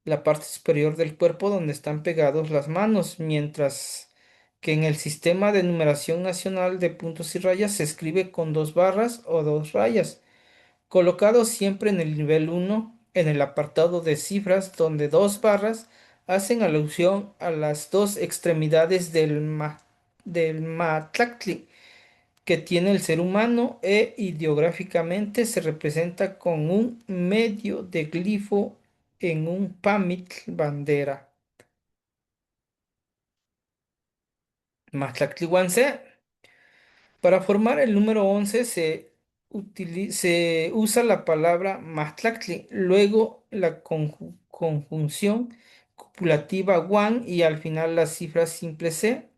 A: la parte superior del cuerpo donde están pegados las manos, mientras que en el sistema de numeración nacional de puntos y rayas se escribe con dos barras o dos rayas, colocados siempre en el nivel uno en el apartado de cifras, donde dos barras hacen alusión a las dos extremidades del matlactli que tiene el ser humano, e ideográficamente se representa con un medio de glifo en un pamitl bandera. Maztlachtli-Guance. Para formar el número 11 se usa la palabra Maztlachtli, luego la conjunción copulativa guan y al final la cifra simple c,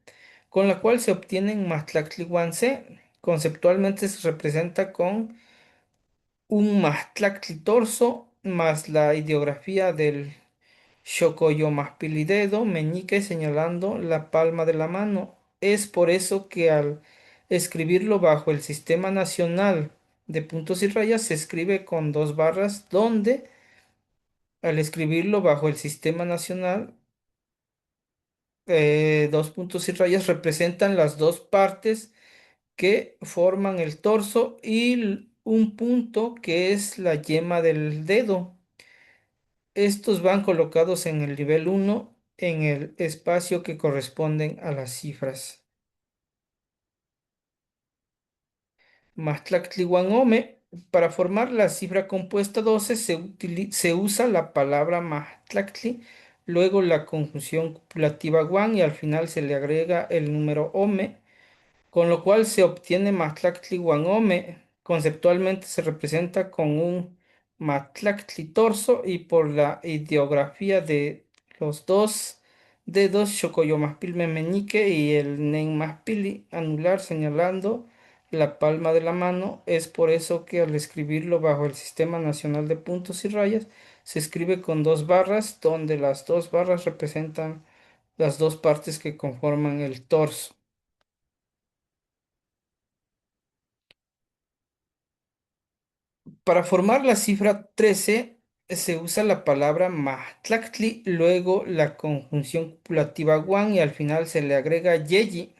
A: con la cual se obtienen Maztlachtli-Guance. Conceptualmente se representa con un Maztlachtli torso más la ideografía del Xocoyo más pilidedo, meñique señalando la palma de la mano. Es por eso que al escribirlo bajo el Sistema Nacional de Puntos y Rayas se escribe con dos barras, donde al escribirlo bajo el Sistema Nacional, dos puntos y rayas representan las dos partes que forman el torso y un punto que es la yema del dedo. Estos van colocados en el nivel uno en el espacio que corresponden a las cifras. Maztlachtli-Guanome, Para formar la cifra compuesta 12 se usa la palabra mahtlactli, luego la conjunción copulativa guan y al final se le agrega el número ome, con lo cual se obtiene Matlactli Guanome. Conceptualmente se representa con un Matlactli torso y por la ideografía de los dos dedos Xocoyomaspil meñique y el Nenmaspili anular señalando la palma de la mano. Es por eso que al escribirlo bajo el Sistema Nacional de Puntos y Rayas se escribe con dos barras, donde las dos barras representan las dos partes que conforman el torso. Para formar la cifra 13 se usa la palabra mahtlactli, luego la conjunción copulativa guan y al final se le agrega yeyi,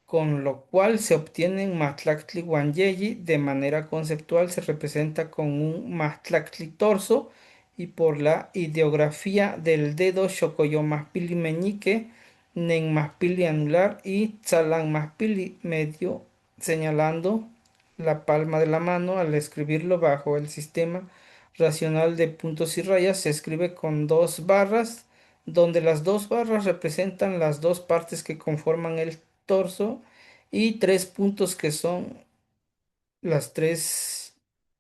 A: con lo cual se obtiene un Mahtlachtli Wanyeyi. De manera conceptual se representa con un Mahtlachtli torso y por la ideografía del dedo Xocoyomaspili meñique, Nenmaspili anular y Tzalanmaspili medio, señalando la palma de la mano. Al escribirlo bajo el sistema racional de puntos y rayas se escribe con dos barras, donde las dos barras representan las dos partes que conforman el torso y tres puntos que son las tres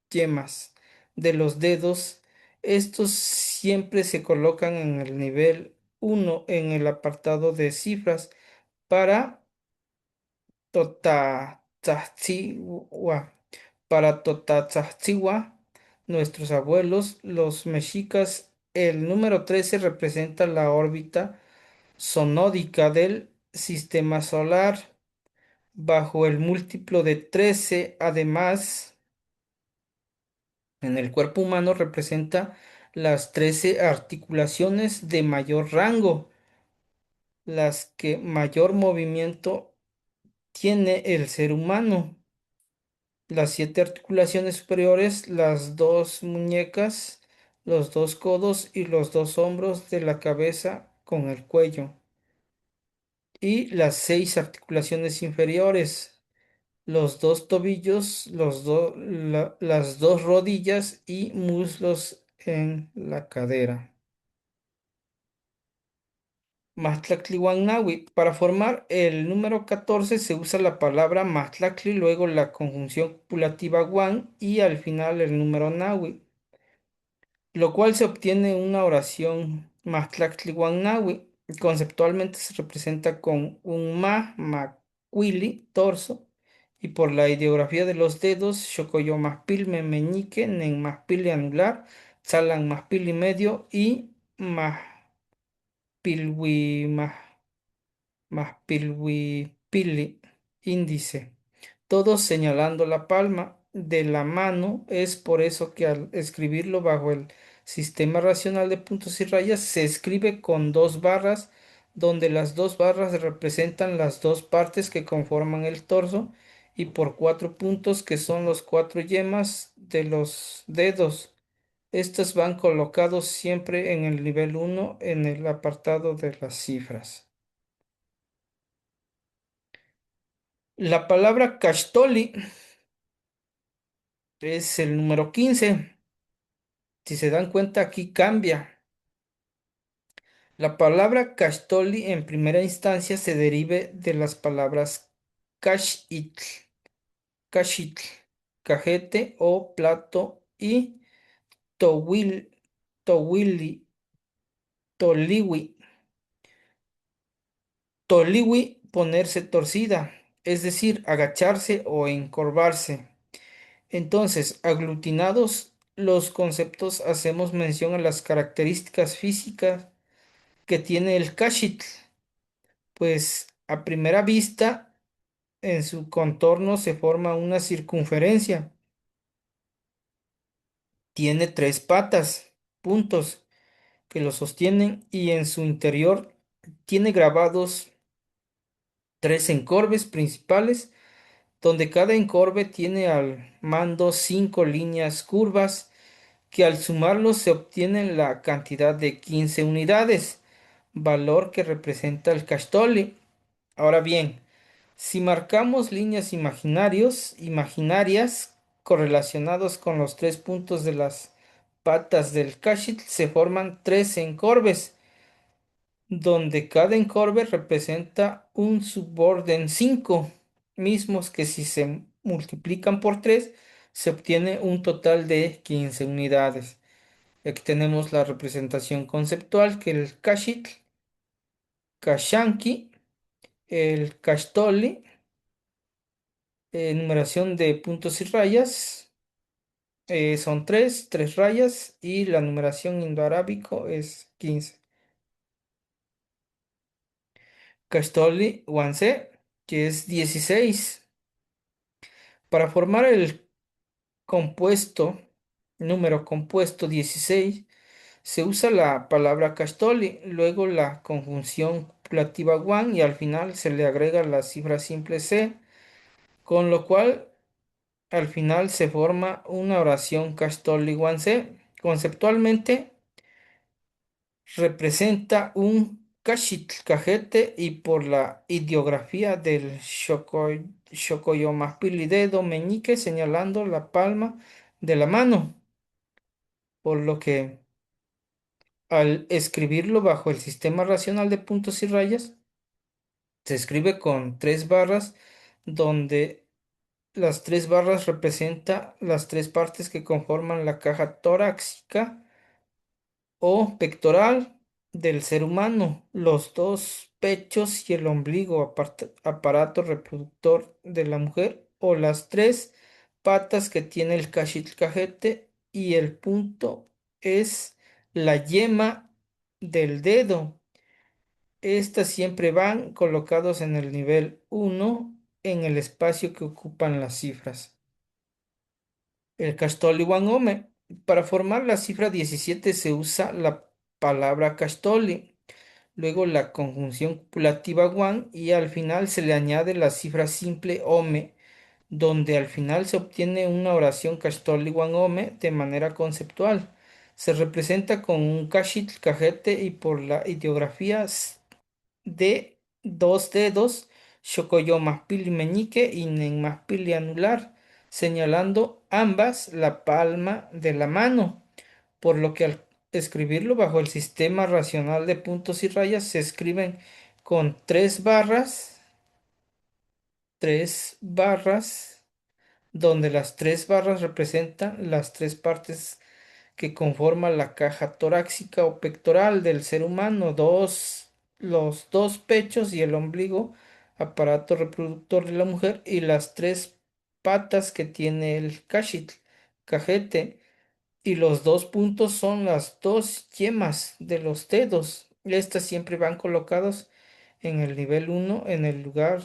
A: yemas de los dedos. Estos siempre se colocan en el nivel uno en el apartado de cifras para Totatzahtzihua. Para Totatzahtzihua, nuestros abuelos, los mexicas, el número 13 representa la órbita sonódica del sistema solar bajo el múltiplo de 13. Además, en el cuerpo humano representa las 13 articulaciones de mayor rango, las que mayor movimiento tiene el ser humano. Las 7 articulaciones superiores, las dos muñecas, los dos codos y los dos hombros de la cabeza con el cuello. Y las 6 articulaciones inferiores, los dos tobillos, las dos rodillas y muslos en la cadera. Mahtlahtliwanawi. Para formar el número 14 se usa la palabra Mahtlahtli, luego la conjunción copulativa wan y al final el número nawi, lo cual se obtiene una oración Mahtlahtliwanawi. Conceptualmente se representa con un macuili, torso, y por la ideografía de los dedos, Xocoyomaspilme meñique, Nenmaspili anular, Tzalanmaspili medio y Mahpilwi más pilwi-pili, índice, todos señalando la palma de la mano. Es por eso que al escribirlo bajo el sistema racional de puntos y rayas se escribe con dos barras, donde las dos barras representan las dos partes que conforman el torso y por cuatro puntos que son los cuatro yemas de los dedos. Estos van colocados siempre en el nivel uno en el apartado de las cifras. La palabra Cashtoli es el número 15. Si se dan cuenta, aquí cambia. La palabra Cashtoli en primera instancia se derive de las palabras Cashitl, Cashitl, cajete o plato y Towil, Towili, Toliwi. Toliwi, ponerse torcida, es decir, agacharse o encorvarse. Entonces, aglutinados los conceptos, hacemos mención a las características físicas que tiene el cachitl, pues a primera vista en su contorno se forma una circunferencia. Tiene tres patas, puntos que lo sostienen y en su interior tiene grabados tres encorbes principales, donde cada encorve tiene al mando cinco líneas curvas que al sumarlos se obtiene la cantidad de 15 unidades, valor que representa el Castoli. Ahora bien, si marcamos líneas imaginarias, correlacionados con los tres puntos de las patas del cachitl, se forman tres encorves, donde cada encorve representa un suborden 5 mismos que si se multiplican por 3 se obtiene un total de 15 unidades. Aquí tenemos la representación conceptual que el cachitl, cashanki, el cachtoli, numeración de puntos y rayas, son tres rayas y la numeración indoarábico es 15. Cachtoli Wanse, que es 16. Para formar el compuesto, número compuesto 16, se usa la palabra cachtoli, luego la conjunción copulativa one y al final se le agrega la cifra simple c, con lo cual al final se forma una oración cachtoli one c. Conceptualmente representa un cachitl cajete y por la ideografía del Xocoyomaspili dedo meñique señalando la palma de la mano, por lo que al escribirlo bajo el sistema racional de puntos y rayas, se escribe con tres barras, donde las tres barras representan las tres partes que conforman la caja torácica o pectoral del ser humano, los dos pechos y el ombligo, aparato reproductor de la mujer, o las tres patas que tiene el cachitl y el punto es la yema del dedo. Estas siempre van colocados en el nivel uno en el espacio que ocupan las cifras. El Castoli Wanome. Para formar la cifra 17 se usa la palabra Castoli, luego la conjunción copulativa Wan y al final se le añade la cifra simple Ome, donde al final se obtiene una oración Castoli Wanome de manera conceptual. Se representa con un cachitl cajete y por la ideografía de dos dedos, Xocoyomaspili meñique y Nenmaspili anular, señalando ambas la palma de la mano, por lo que al escribirlo bajo el sistema racional de puntos y rayas se escriben con tres barras, donde las tres barras representan las tres partes que conforma la caja torácica o pectoral del ser humano, los dos pechos y el ombligo, aparato reproductor de la mujer, y las tres patas que tiene el cachitl, cajete, y los dos puntos son las dos yemas de los dedos. Estas siempre van colocados en el nivel uno en el lugar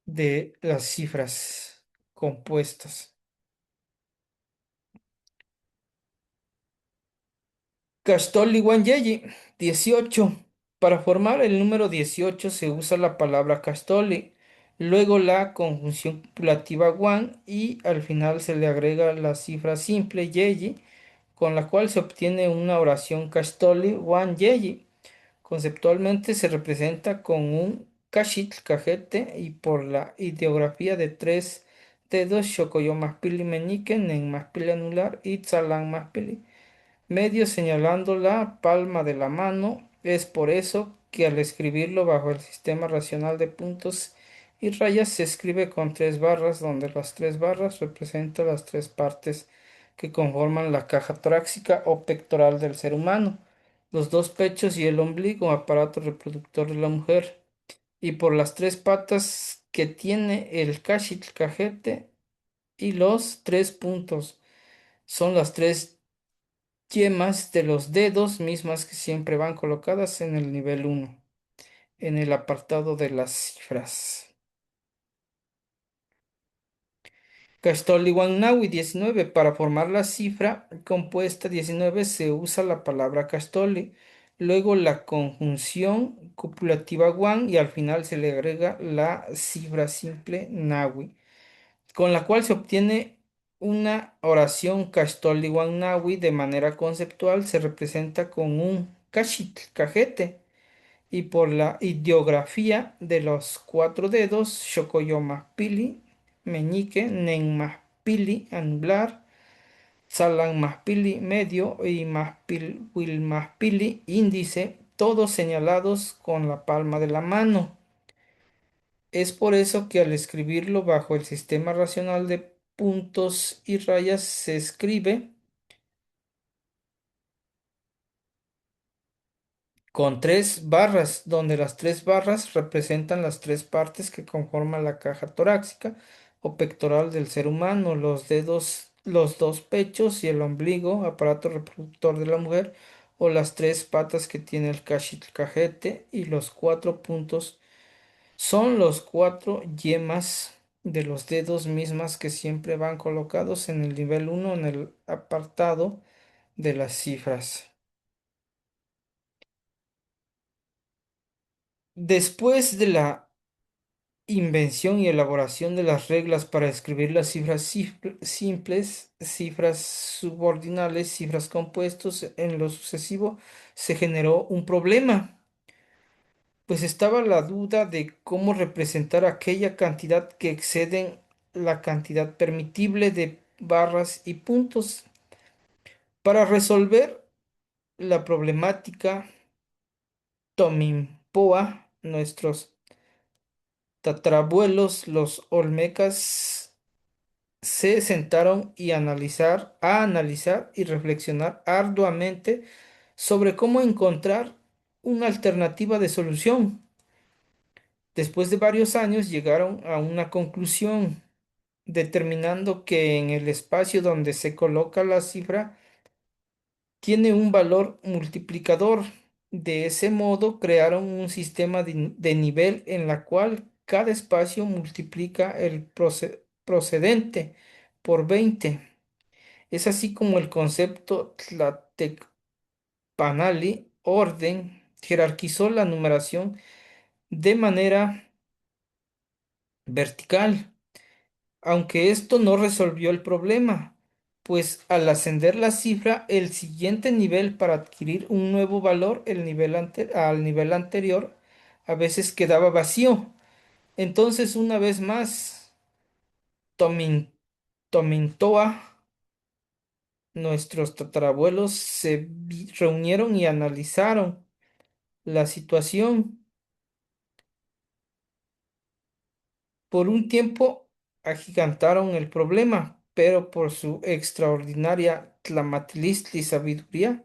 A: de las cifras compuestas. Castoli Wanyeji, 18. Para formar el número 18 se usa la palabra Castoli, luego la conjunción copulativa Wan y al final se le agrega la cifra simple Yeji, con la cual se obtiene una oración Castoli Wan Yeji. Conceptualmente se representa con un cachitl cajete y por la ideografía de tres dedos Xocoyomaspili meñique, Nenmaspili anular y Tzalang medio señalando la palma de la mano. Es por eso que al escribirlo bajo el sistema racional de puntos y rayas se escribe con tres barras, donde las tres barras representan las tres partes que conforman la caja torácica o pectoral del ser humano, los dos pechos y el ombligo, aparato reproductor de la mujer, y por las tres patas que tiene el cachitl cajete y los tres puntos. Son las tres yemas de los dedos, mismas que siempre van colocadas en el nivel uno en el apartado de las cifras. Castoli-Wanawi 19. Para formar la cifra compuesta 19 se usa la palabra Castoli, luego la conjunción copulativa Wan y al final se le agrega la cifra simple Nawi, con la cual se obtiene una oración Castoli-Wanawi de manera conceptual, se representa con un cachitl, cajete, y por la ideografía de los cuatro dedos, Xocoyomaspili, meñique, nen más pili, anular, salan más pili, medio y más pil, wil más pili, índice, todos señalados con la palma de la mano. Es por eso que al escribirlo bajo el sistema racional de puntos y rayas se escribe con tres barras, donde las tres barras representan las tres partes que conforman la caja torácica o pectoral del ser humano, los dedos, los dos pechos y el ombligo, aparato reproductor de la mujer, o las tres patas que tiene el cajete, y los cuatro puntos son los cuatro yemas de los dedos mismas que siempre van colocados en el nivel uno en el apartado de las cifras. Después de la invención y elaboración de las reglas para escribir las cifras simples, cifras subordinales, cifras compuestos, en lo sucesivo se generó un problema, pues estaba la duda de cómo representar aquella cantidad que exceden la cantidad permitible de barras y puntos. Para resolver la problemática, Tominpoa, nuestros tatarabuelos, los olmecas, se sentaron a analizar y reflexionar arduamente sobre cómo encontrar una alternativa de solución. Después de varios años llegaron a una conclusión, determinando que en el espacio donde se coloca la cifra tiene un valor multiplicador. De ese modo crearon un sistema de nivel en la cual cada espacio multiplica el procedente por 20. Es así como el concepto Tlatecpanali, orden, jerarquizó la numeración de manera vertical, aunque esto no resolvió el problema, pues al ascender la cifra, el siguiente nivel para adquirir un nuevo valor, al nivel anterior, a veces quedaba vacío. Entonces, una vez más, Tomin, Tomintoa, nuestros tatarabuelos, reunieron y analizaron la situación. Por un tiempo agigantaron el problema, pero por su extraordinaria tlamatilistli sabiduría,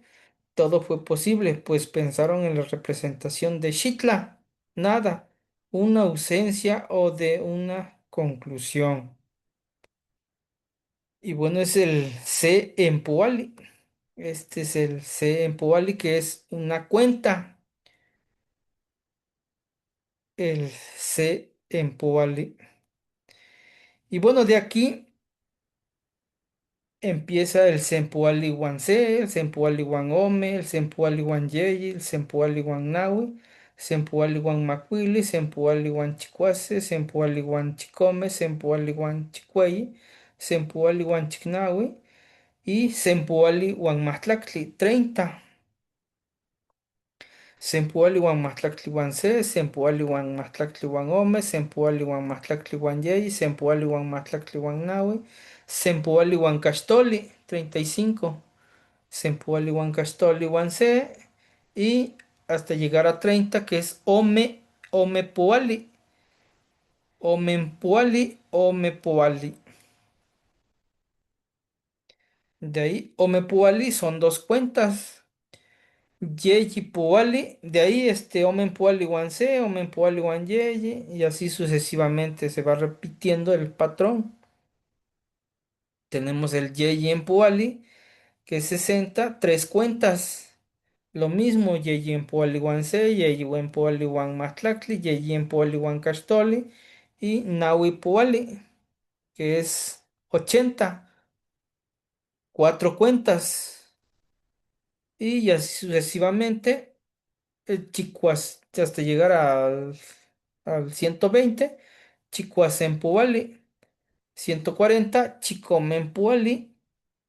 A: todo fue posible, pues pensaron en la representación de Xitla, nada, una ausencia o de una conclusión. Y bueno, es el C en Poali. Este es el C en Poali, que es una cuenta. El C en Poali. Y bueno, de aquí empieza el Sempoali C, el Sempoali Ome, el Sempoali Yeyi, el Sempoali Nahui, Sempoali Macuili, Sempoali Chicuase, Sempoali Chicome, Sempoali Chicueyi, Sempoali Chicnahui y Sempoali Mahtlactli, 30. Sempoali Mahtlactli C, Sempoali Mahtlactli Ome, Sempoali Mahtlactli Yeyi, Sempoali Mahtlactli Nahui, Sempoali Cachtoli, 35. Sempoali Castoli C y hasta llegar a 30 que es Omepoali, Omepoali. De ahí Omepoali son dos cuentas. Yeyi Poali, de ahí Omenpoali C, Omenpoali Yeyi, y así sucesivamente se va repitiendo el patrón. Tenemos el Yeyi en Poali, que es 60, tres cuentas. Lo mismo, Yeyi en Poali C, Yeyi en Poali Matlactli, Yeyi en Poali Castoli y Naui Poali, que es 80, cuatro cuentas. Y así sucesivamente, el Chicuas, hasta llegar al 120, Chicuasempoali, 140, Chicomempoali,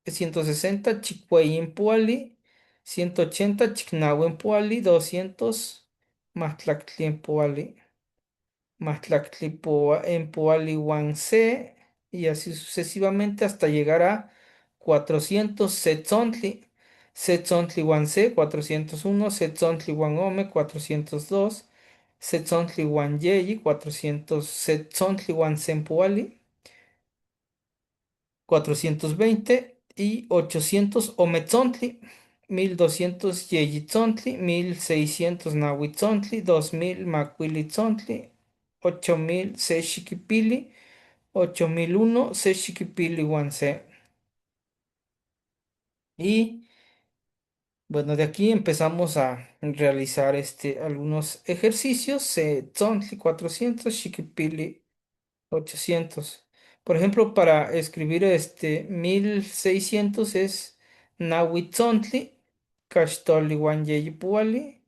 A: 160, Chicueyempoali, 180, Chicnahuempoali, 200, Mahtlactliempoali, Mahtlactliempoali C, y así sucesivamente hasta llegar a 400 Setzontli. Setzontli Guanse 401, Setzontli Guanome 402, Setzontli Guanyeyi 400, Setzontli Guansempuali 420 y 800 Ometzontli, 1200 Yeyitzontli, 1600 Nahuitzontli, 2000 Macuilitzontli, 8000 Sexiquipili, 8001 Sexiquipili Guanse. Y bueno, de aquí empezamos a realizar algunos ejercicios. Tzontli 400, Xiquipili 800. Por ejemplo, para escribir 1600 es Nahuitzontli, Caxtoli Puali,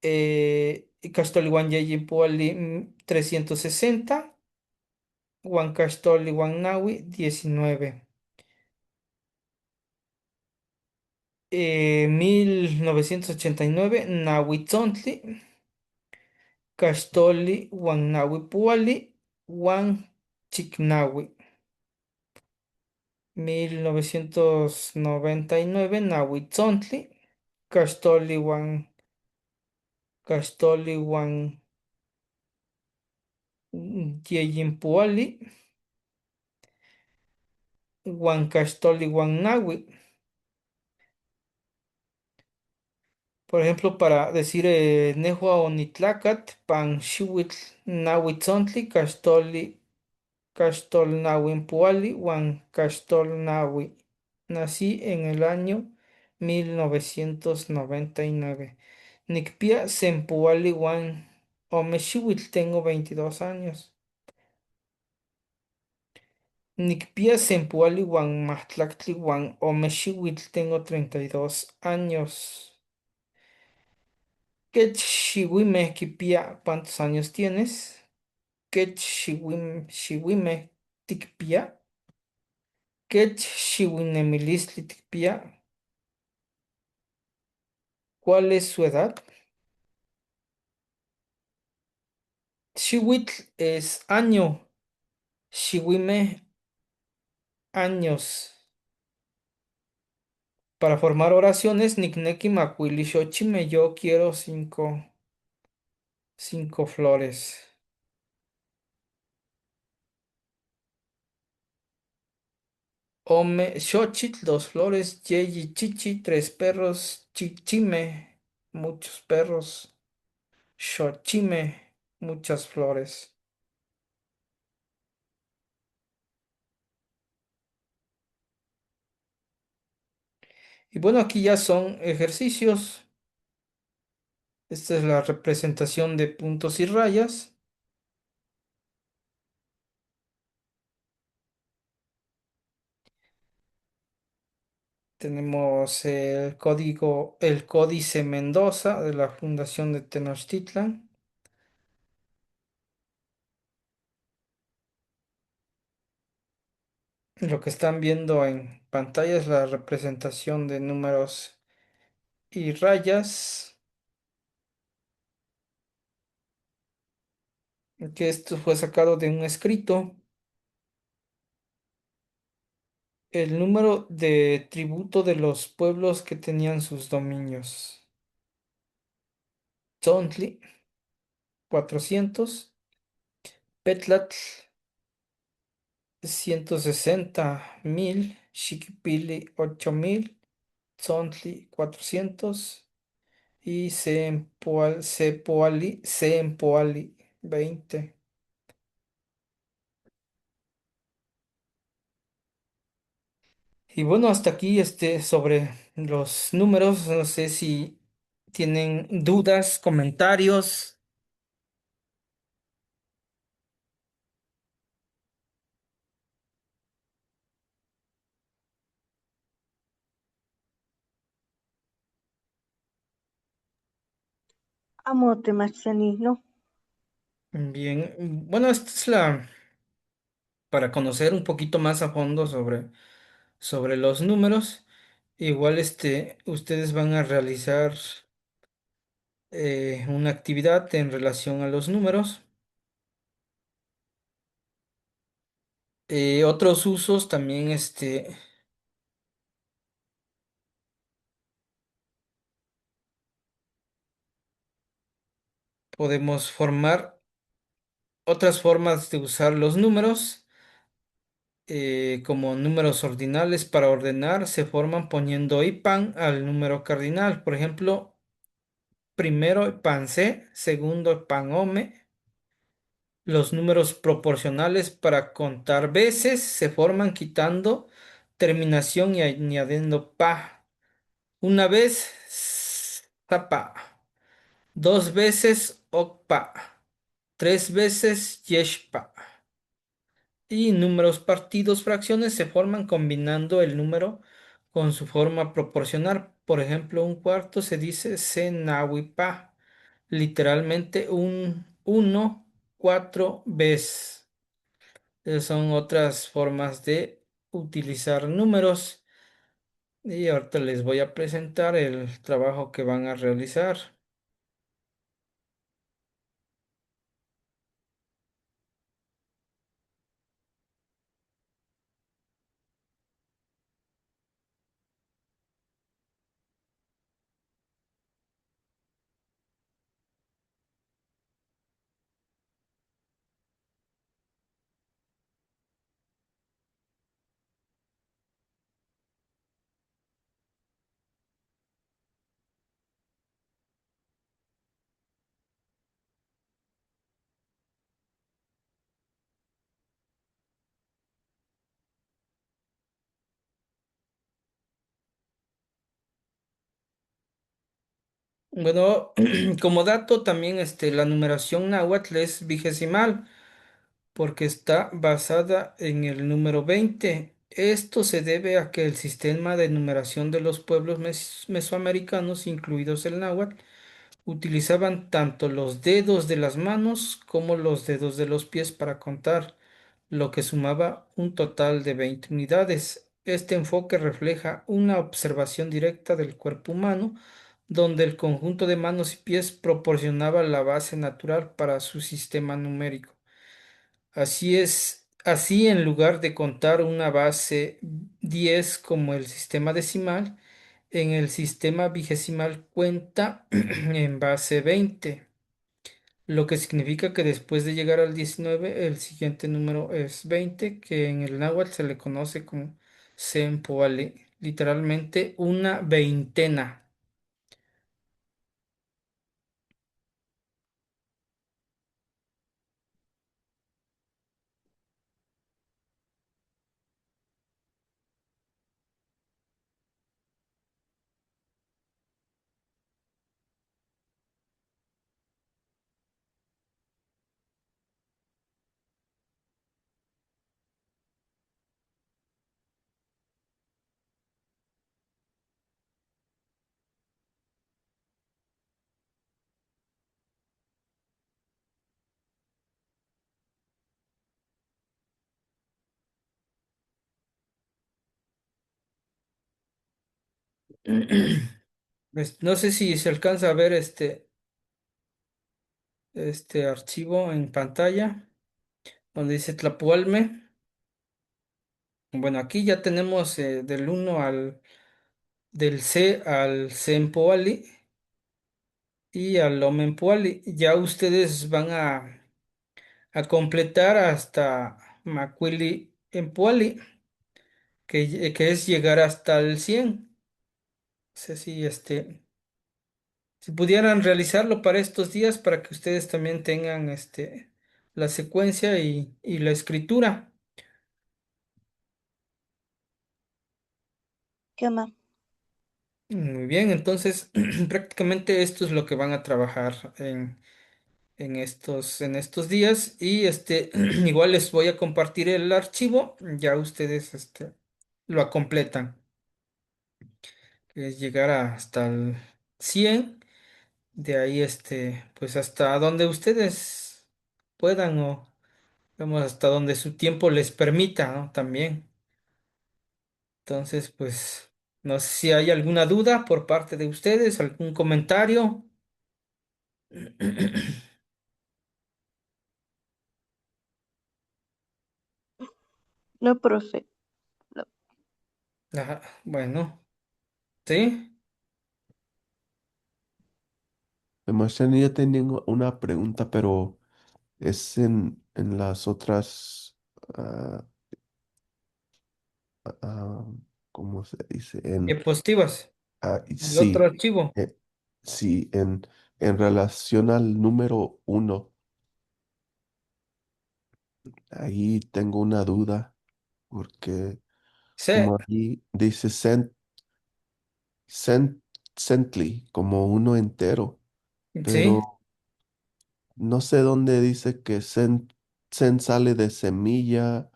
A: y Caxtoli 360, Huancaxtoli Nahui 19. 1989, Nahuitzontli, Caxtoli Puali, Huan Chicnahui. 1999, Nahuitzontli, Caxtoli Huan Yeyimpuali, Huan Nahui. Por ejemplo, para decir Nehua Onitlacat, Pan Xihuitl, Nahuitzontli, Caxtolnahuimpuali, Huancaxtolnahui. Nací en el año 1999. Nicpia Sempuali Huan Omexihuitl, tengo 22 años. Nicpia Sempuali Huan Mahtlactli Huan Omexihuitl, tengo 32 años. ¿Qué Xihuime Kipia? ¿Cuántos años tienes? ¿Qué Xihuime Tikpia? ¿Qué Xihuinemilistli Tikpia? ¿Cuál es su edad? Xihuitl es año, Xihuime años. Para formar oraciones, Nicnequi Macuili Xochime, yo quiero cinco flores. Ome Xochitl, dos flores. Yeyi Chichi, tres perros. Chichime, muchos perros. Xochime, muchas flores. Y bueno, aquí ya son ejercicios. Esta es la representación de puntos y rayas. Tenemos el Códice Mendoza de la Fundación de Tenochtitlan. Lo que están viendo en pantalla es la representación de números y rayas, que esto fue sacado de un escrito. El número de tributo de los pueblos que tenían sus dominios. Tzontli, 400. Petlatl, 160,000. Xiquipili, 8,000. Tzontli, 400. Y Seempoali, 20. Y bueno, hasta aquí sobre los números. No sé si tienen dudas, comentarios.
B: Amo Temachani, ¿no?
A: Bien, bueno, esta es para conocer un poquito más a fondo sobre los números. Igual ustedes van a realizar una actividad en relación a los números. Otros usos también, podemos formar otras formas de usar los números, como números ordinales para ordenar, se forman poniendo IPAN al número cardinal. Por ejemplo, primero IPAN C, segundo IPAN OME. Los números proporcionales para contar veces se forman quitando terminación y añadiendo pa. Una vez, tapa. Dos veces, okpa. Tres veces, yeshpa. Y números partidos fracciones se forman combinando el número con su forma proporcional. Por ejemplo, un cuarto se dice cenawipa, literalmente un uno, cuatro veces. Esas son otras formas de utilizar números. Y ahorita les voy a presentar el trabajo que van a realizar. Bueno, como dato también la numeración náhuatl es vigesimal porque está basada en el número 20. Esto se debe a que el sistema de numeración de los pueblos mesoamericanos, incluidos el náhuatl, utilizaban tanto los dedos de las manos como los dedos de los pies para contar, lo que sumaba un total de 20 unidades. Este enfoque refleja una observación directa del cuerpo humano, donde el conjunto de manos y pies proporcionaba la base natural para su sistema numérico. Así es, así en lugar de contar una base 10 como el sistema decimal, en el sistema vigesimal cuenta en base 20, lo que significa que después de llegar al 19, el siguiente número es 20, que en el náhuatl se le conoce como Sempoale, literalmente una veintena. No sé si se alcanza a ver este archivo en pantalla donde dice Tlapualme. Bueno, aquí ya tenemos del C al Sempoali y al Omenpoali. Ya ustedes van a completar hasta Macuili Empoali, que es llegar hasta el 100. No sé si pudieran realizarlo para estos días, para que ustedes también tengan la secuencia y la escritura.
B: ¿Qué más?
A: Muy bien, entonces prácticamente esto es lo que van a trabajar en estos días y igual les voy a compartir el archivo, ya ustedes lo completan, que es llegar hasta el 100, de ahí pues hasta donde ustedes puedan o vamos hasta donde su tiempo les permita, ¿no? También. Entonces, pues no sé si hay alguna duda por parte de ustedes, algún comentario.
B: No, profe. No.
A: Ajá, bueno, sí.
C: Sebastián, yo tenía una pregunta, pero es en las otras, ah, ah, ¿cómo se dice?
A: Diapositivas.
C: Y
A: El otro
C: sí,
A: archivo.
C: eh, sí, en relación al número uno, ahí tengo una duda, porque
A: Sí,
C: como aquí dice cent- cently, como uno entero,
A: sí.
C: pero no sé dónde dice que cent sale de semilla,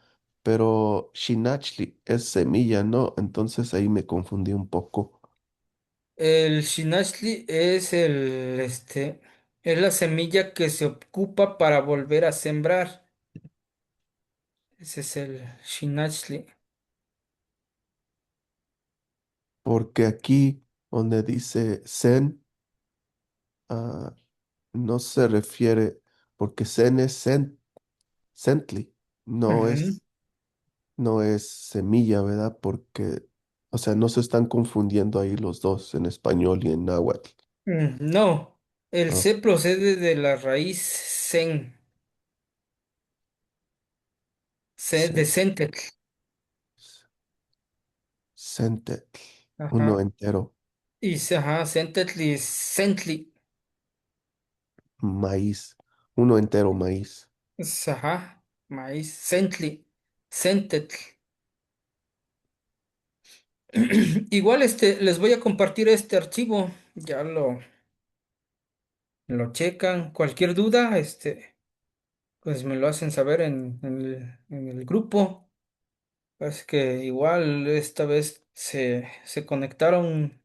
C: pero shinachli es semilla, ¿no? Entonces ahí me confundí un poco.
A: El Shinashli es la semilla que se ocupa para volver a sembrar. Ese es el Shinashli.
C: Porque aquí donde dice ah, no se refiere, porque sen es centli, no
A: Ujú.
C: es, no es semilla, ¿verdad? Porque, o sea, no se están confundiendo ahí los dos en español y en náhuatl.
A: No, el
C: Ah,
A: C procede de la raíz Sen, C de
C: cen-
A: Sentetl.
C: centetl, uno
A: Ajá.
C: entero,
A: Ajá, Sentetl y Sentli.
C: maíz, uno entero maíz.
A: Ajá, maíz, Sentli, Sentetl. Igual les voy a compartir este archivo. Ya lo checan. Cualquier duda, pues me lo hacen saber en el grupo. Parece que igual esta vez se conectaron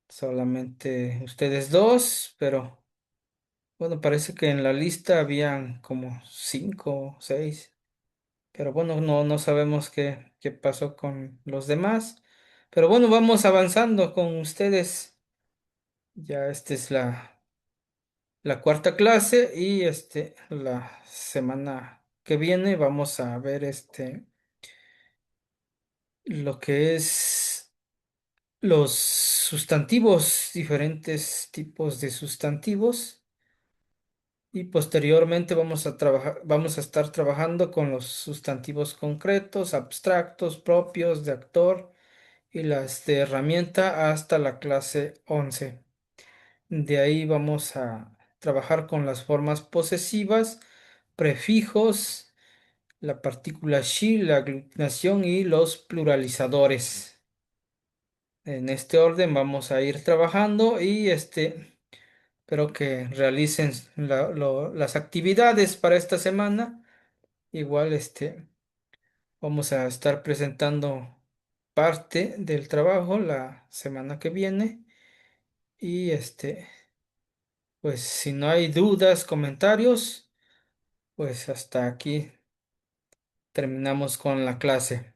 A: solamente ustedes dos, pero bueno, parece que en la lista habían como 5 o 6. Pero bueno, no sabemos qué pasó con los demás. Pero bueno, vamos avanzando con ustedes. Ya esta es la cuarta clase y la semana que viene vamos a ver lo que es los sustantivos, diferentes tipos de sustantivos. Y posteriormente vamos a estar trabajando con los sustantivos concretos, abstractos, propios de actor y las de herramienta hasta la clase 11. De ahí vamos a trabajar con las formas posesivas, prefijos, la partícula she, la aglutinación y los pluralizadores. En este orden vamos a ir trabajando y espero que realicen las actividades para esta semana. Igual vamos a estar presentando parte del trabajo la semana que viene y pues si no hay dudas, comentarios, pues hasta aquí terminamos con la clase.